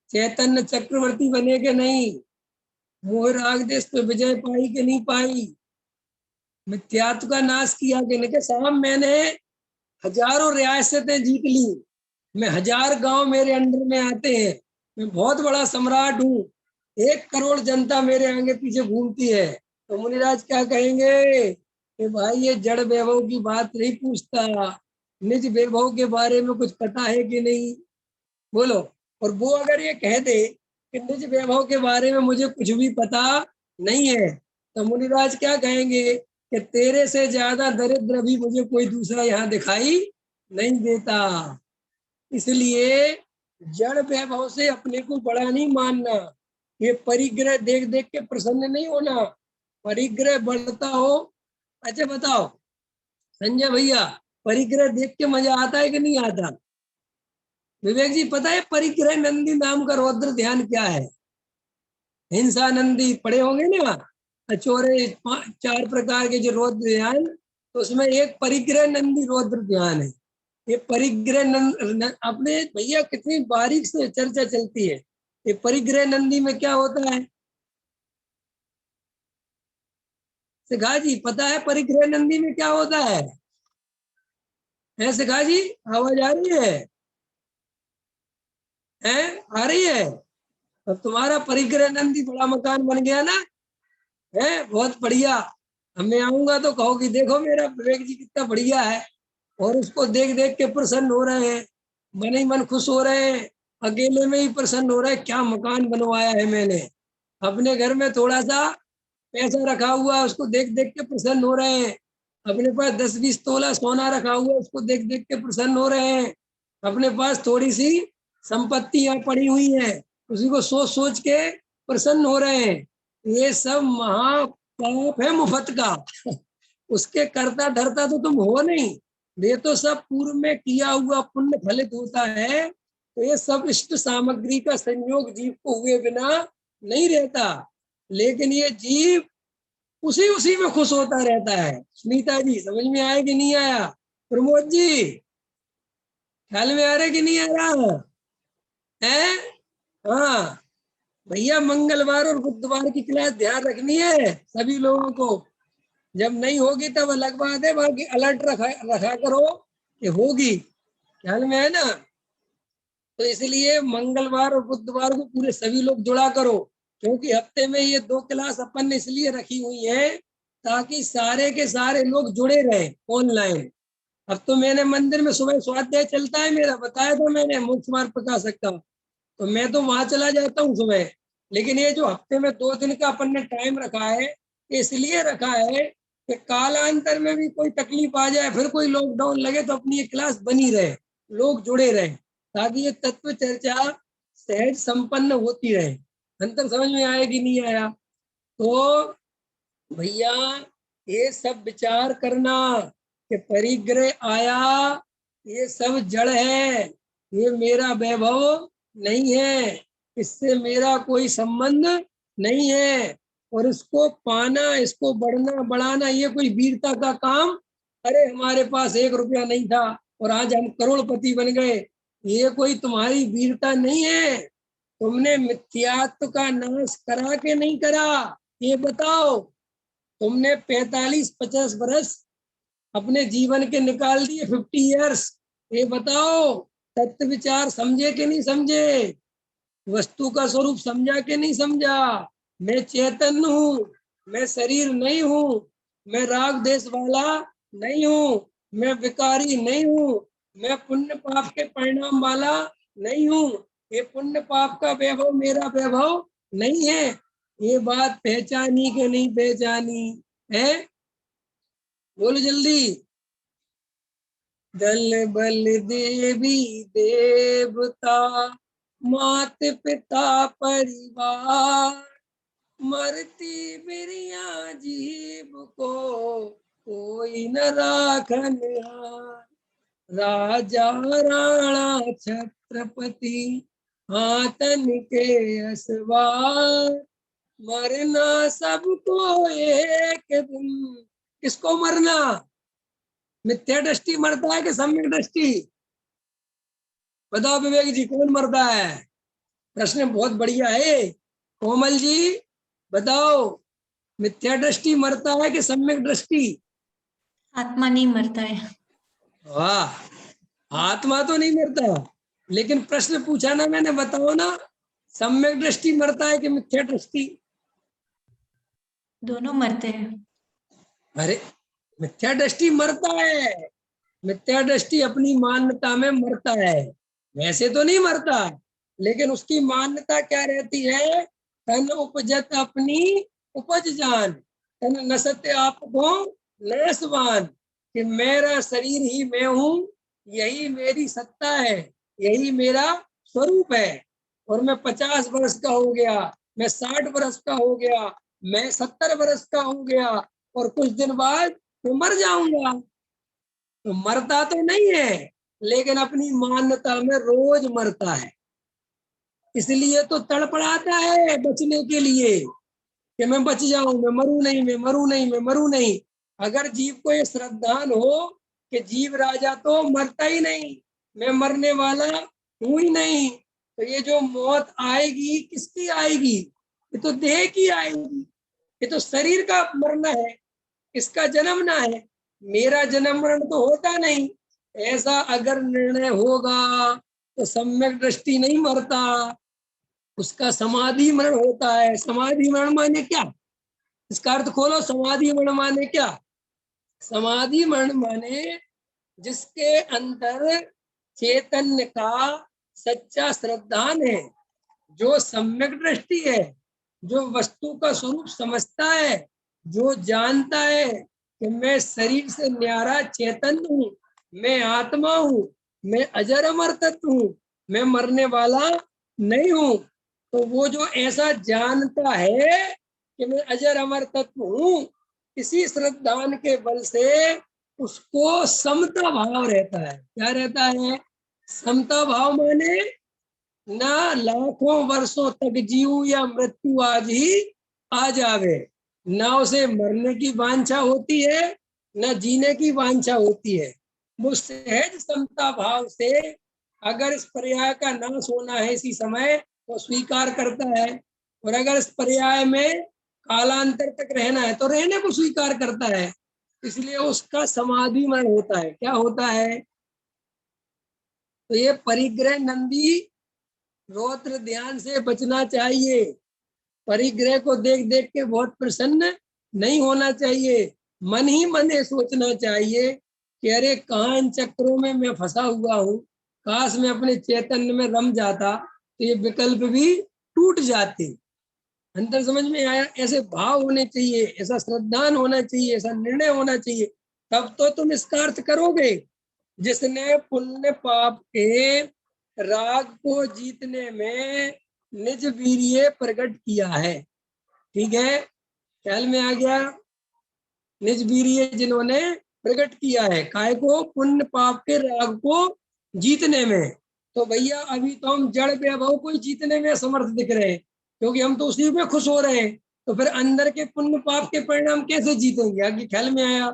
चैतन्य चक्रवर्ती बने के नहीं, मोह राग देश पे विजय पाई कि नहीं पाई, मिथ्यात्व का नाश किया कि नहीं, कि साहब मैंने हजारों रियासतें जीत ली, मैं 1000 गांव मेरे अंडर में आते हैं, मैं बहुत बड़ा सम्राट हूँ, 1 करोड़ जनता मेरे आगे पीछे घूमती है। तो मुनिराज क्या कहेंगे कि भाई ये जड़ वैभव की बात नहीं पूछता, निज वैभव के बारे में कुछ पता है कि नहीं, बोलो। और वो अगर ये कह दे कि निज वैभव के बारे में मुझे कुछ भी पता नहीं है, तो मुनिराज क्या कहेंगे कि तेरे से ज्यादा दरिद्र भी मुझे कोई दूसरा यहाँ दिखाई नहीं देता। इसलिए जड़ वैभव से अपने को बड़ा नहीं मानना, ये परिग्रह देख देख के प्रसन्न नहीं होना, परिग्रह बढ़ता हो। अच्छा बताओ संजय भैया, परिग्रह देख के मजा आता है कि नहीं आता? विवेक जी पता है परिग्रह नंदी नाम का रौद्र ध्यान क्या है? हिंसा नंदी पढ़े होंगे ना, चौरे 4 प्रकार के जो रौद्र ध्यान, तो उसमें एक परिग्रह नंदी रौद्र ध्यान है। ये परिग्रह अपने भैया कितनी बारीक से चर्चा चलती है। ये परिग्रह नंदी में क्या होता है? सिखा जी पता है परिग्रह नंदी में क्या होता है सिखा जी? आवाज आ रही है आ रही है? अब तुम्हारा परिग्रह नंदी बड़ा मकान बन गया ना, है बहुत बढ़िया। अब मैं आऊंगा तो कहोगी देखो मेरा विवेक जी कितना बढ़िया है, और उसको देख देख के प्रसन्न हो रहे हैं, मन ही मन खुश हो रहे हैं, अकेले में ही प्रसन्न हो रहे हैं, क्या मकान बनवाया है मैंने। अपने घर में थोड़ा सा पैसा रखा हुआ है, उसको देख देख के प्रसन्न हो रहे हैं। अपने पास 10-20 तोला सोना रखा हुआ है, उसको देख देख के प्रसन्न हो रहे हैं। अपने पास थोड़ी सी संपत्ति यहाँ पड़ी हुई है, उसी को सोच सोच के प्रसन्न हो रहे हैं। ये सब महापाप है मुफ्त का। उसके करता धरता तो तुम हो नहीं, ये तो सब पूर्व में किया हुआ पुण्य फलित होता है। तो ये सब इष्ट सामग्री का संयोग जीव को हुए बिना नहीं रहता, लेकिन ये जीव उसी उसी में खुश होता रहता है। सुनीता जी समझ में आया कि नहीं आया? प्रमोद जी ख्याल में आ रहा कि नहीं आ रहा है? हाँ भैया, मंगलवार और बुधवार की क्लास ध्यान रखनी है सभी लोगों को, जब नहीं होगी तब अलग बात है, बाकी अलर्ट रखा रखा करो कि होगी, ख्याल में है ना? तो इसलिए मंगलवार और बुधवार को पूरे सभी लोग जुड़ा करो, क्योंकि हफ्ते में ये 2 क्लास अपन ने इसलिए रखी हुई है ताकि सारे के सारे लोग जुड़े रहे ऑनलाइन। अब तो मैंने मंदिर में सुबह स्वाध्याय चलता है मेरा, बताया था मैंने, मुक्त मार्ग प्रकाशक का, तो मैं तो वहां चला जाता हूँ सुबह। लेकिन ये जो हफ्ते में 2 दिन का अपन ने टाइम रखा है, इसलिए रखा है कि कालांतर में भी कोई तकलीफ आ जाए, फिर कोई लॉकडाउन लगे तो अपनी ये क्लास बनी रहे, लोग जुड़े रहे, ताकि ये तत्व चर्चा सहज संपन्न होती रहे। अंतर समझ में आया कि नहीं आया? तो भैया ये सब विचार करना कि परिग्रह आया, ये सब जड़ है, ये मेरा वैभव नहीं है, इससे मेरा कोई संबंध नहीं है, और इसको पाना, इसको बढ़ना बढ़ाना ये कोई वीरता का काम। अरे हमारे पास 1 रुपया नहीं था और आज हम करोड़पति बन गए, ये कोई तुम्हारी वीरता नहीं है। तुमने मिथ्यात्व का नाश करा के नहीं करा, ये बताओ। तुमने 45-50 वर्ष अपने जीवन के निकाल दिए, 50 इयर्स। ये बताओ, तत्व विचार समझे कि नहीं समझे? वस्तु का स्वरूप समझा कि नहीं समझा? मैं चैतन्य हूँ, मैं शरीर नहीं हूँ, मैं राग देश वाला नहीं हूँ, मैं विकारी नहीं हूँ, मैं पुण्य पाप के परिणाम वाला नहीं हूँ, ये पुण्य पाप का वैभव मेरा वैभव नहीं है। ये बात पहचानी कि नहीं पहचानी है? बोलो जल्दी। दल बल देवी देवता, मात पिता परिवार, मरती बिरिया जीव को कोई न राखनहार। राजा राणा छत्रपति हाथन के असवार, मरना सबको एक दिन। किसको मरना? मिथ्या दृष्टि मरता है कि सम्यक दृष्टि? बताओ विवेक जी, कौन मरता है? प्रश्न बहुत बढ़िया है। कोमल जी बताओ, मिथ्या दृष्टि मरता है कि सम्यक दृष्टि? आत्मा नहीं मरता है। वाह, आत्मा तो नहीं मरता, लेकिन प्रश्न पूछा ना मैंने, बताओ ना, सम्यक दृष्टि मरता है कि मिथ्या दृष्टि? दोनों मरते हैं। अरे मिथ्या दृष्टि मरता है, मिथ्या दृष्टि अपनी मान्यता में मरता है, वैसे तो नहीं मरता, लेकिन उसकी मान्यता क्या रहती है? तन उपजत अपनी उपज जान, तन नसत आपको नसवान, कि मेरा शरीर ही मैं हूं, यही मेरी सत्ता है, यही मेरा स्वरूप है। और मैं 50 वर्ष का हो गया, मैं 60 वर्ष का हो गया, मैं 70 वर्ष का हो गया, और कुछ दिन बाद मैं मर जाऊंगा। तो मरता तो नहीं है, लेकिन अपनी मान्यता में रोज मरता है। इसलिए तो तड़पड़ाता है बचने के लिए कि मैं बच जाऊं, मैं मरूं नहीं, मैं मरूं नहीं, मैं मरूं नहीं। अगर जीव को ये श्रद्धान हो कि जीव राजा तो मरता ही नहीं, मैं मरने वाला हूं ही नहीं, तो ये जो मौत आएगी किसकी आएगी? ये तो देह की आएगी, ये तो शरीर का मरना है, इसका जन्मना है। मेरा जन्म मरण तो होता नहीं। ऐसा अगर निर्णय होगा तो सम्यक दृष्टि नहीं मरता, उसका समाधि मरण होता है। समाधि मरण माने क्या? इसका अर्थ खोलो, समाधि मरण माने क्या? समाधि मरण माने जिसके अंदर चैतन्य का सच्चा श्रद्धान है, जो सम्यक दृष्टि है, जो वस्तु का स्वरूप समझता है, जो जानता है कि मैं शरीर से न्यारा चैतन्य हूँ, मैं आत्मा हूँ, मैं अजर अमर तत्व हूँ, मैं मरने वाला नहीं हूँ। तो वो जो ऐसा जानता है कि मैं अजर अमर तत्व हूँ, इसी श्रद्धान के बल से उसको समता भाव रहता है। क्या रहता है? समता भाव माने ना लाखों वर्षों तक जीव या मृत्यु आज ही आ जावे, ना उसे मरने की वांछा होती है, ना जीने की वांछा होती है। वो सहज समता भाव से अगर इस पर्याय का नाश होना है इसी समय तो स्वीकार करता है, और अगर इस पर्याय में कालांतर तक रहना है तो रहने को स्वीकार करता है। इसलिए उसका समाधि मरण होता है। क्या होता है? तो ये परिग्रह नंदी रौद्र ध्यान से बचना चाहिए। परिग्रह को देख देख के बहुत प्रसन्न नहीं होना चाहिए। मन ही मन ये सोचना चाहिए कि अरे कहाँ इन चक्रों में मैं फंसा हुआ हूँ, काश मैं अपने चैतन्य में रम जाता तो ये विकल्प भी टूट जाते। अंतर समझ में आया? ऐसे भाव होने चाहिए, ऐसा श्रद्धान होना चाहिए, ऐसा निर्णय होना चाहिए, तब तो तुम इसका अर्थ करोगे। जिसने पुण्य पाप के राग को जीतने में निज वीर्य प्रकट किया है, ठीक है, ख्याल में आ गया? निज वीर्य जिन्होंने प्रकट किया है, काय को? पुण्य पाप के राग को जीतने में। तो भैया अभी तो हम जड़ वैभव को जीतने में समर्थ दिख रहे हैं, क्योंकि हम तो उसी में खुश हो रहे हैं। तो फिर अंदर के पुण्य पाप के परिणाम कैसे जीतेंगे? आगे ख्याल में आया?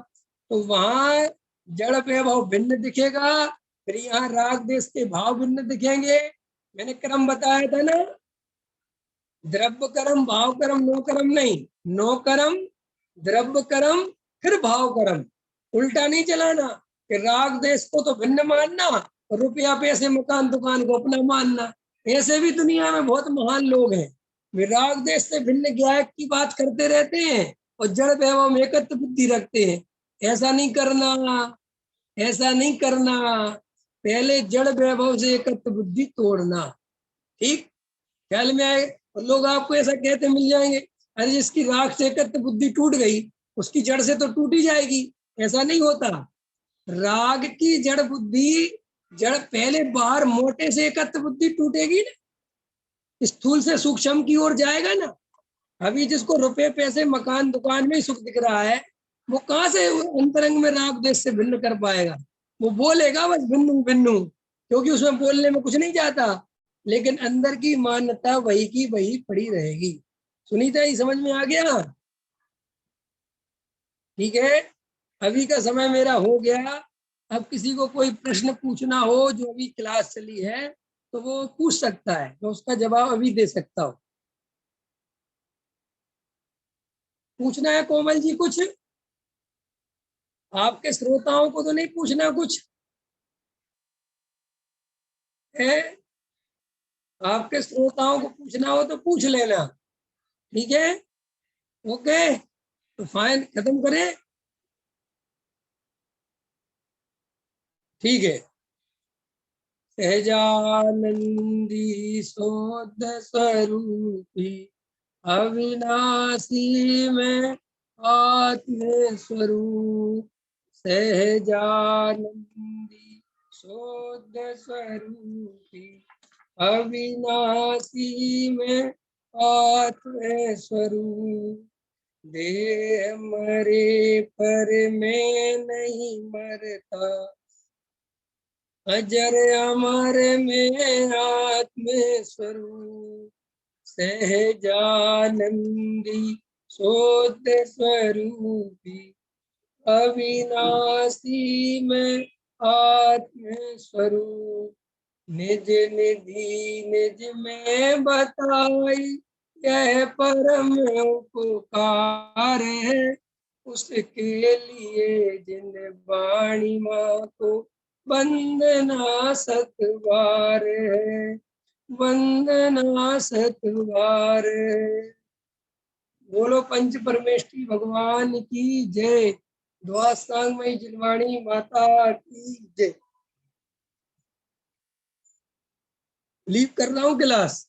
तो वहां जड़ वैभव भिन्न दिखेगा, फिर यहाँ राग देश के भाव भिन्न दिखेंगे। मैंने क्रम बताया था ना, द्रव्य कर्म भाव कर्म नो कर्म नहीं, नो कर्म द्रव्य कर्म फिर भाव कर्म, उल्टा नहीं चलाना कि राग देश को तो भिन्न मानना, रुपया पैसे मकान दुकान को अपना मानना। ऐसे भी दुनिया में बहुत महान लोग हैं, वे राग देश से भिन्न ज्ञान की बात करते रहते हैं और जड़ वैभव में एकत्र बुद्धि रखते हैं। ऐसा नहीं करना, ऐसा नहीं करना। पहले जड़ वैभव से एकत्र बुद्धि तोड़ना, ठीक? ख्याल में आए? और लोग आपको ऐसा कहते मिल जाएंगे, अरे जिसकी राख से एकत्र बुद्धि टूट गई उसकी जड़ से तो टूट ही जाएगी। ऐसा नहीं होता। राग की जड़ बुद्धि, जड़ पहले बाहर मोटे से एकत्र बुद्धि टूटेगी ना, स्थूल से सूक्ष्म की ओर जाएगा ना। अभी जिसको रुपए पैसे मकान दुकान में ही सुख दिख रहा है, वो कहाँ से अंतरंग में राग देश से भिन्न कर पाएगा? वो बोलेगा बस भिन्नु भिन्नु, क्योंकि उसमें बोलने में कुछ नहीं जाता, लेकिन अंदर की मान्यता वही की वही पड़ी रहेगी। सुनीता, ये समझ में आ गया? ठीक है, अभी का समय मेरा हो गया। अब किसी को कोई प्रश्न पूछना हो जो अभी क्लास चली है तो वो पूछ सकता है, तो उसका जवाब अभी दे सकता हूँ। पूछना है कोमल जी कुछ? आपके श्रोताओं को तो नहीं पूछना कुछ है? आपके श्रोताओं को पूछना हो तो पूछ लेना, ठीक है? ओके, तो फाइन, खत्म करें? ठीक है। सहजानंदी शोध स्वरूपी अविनाशी में आत्म स्वरूप, सहजानंदी शोध स्वरूपी अविनाशी में आत्म स्वरूप, देह मरे पर मैं नहीं मरता, अजर अमर में आत्म स्वरूप, सहजानंदी शोध स्वरूपी अविनाशी में आत्म स्वरूप, निज निधि निज में बताई यह परम उपकार है, उसके लिए जिन वाणी माँ को वंदना सतवार है, वंदना सतवार है। बोलो पंच परमेष्ठी भगवान की जय, द्वासांगमयी जिनवाणी माता की जय। लीव कर रहा हूँ क्लास।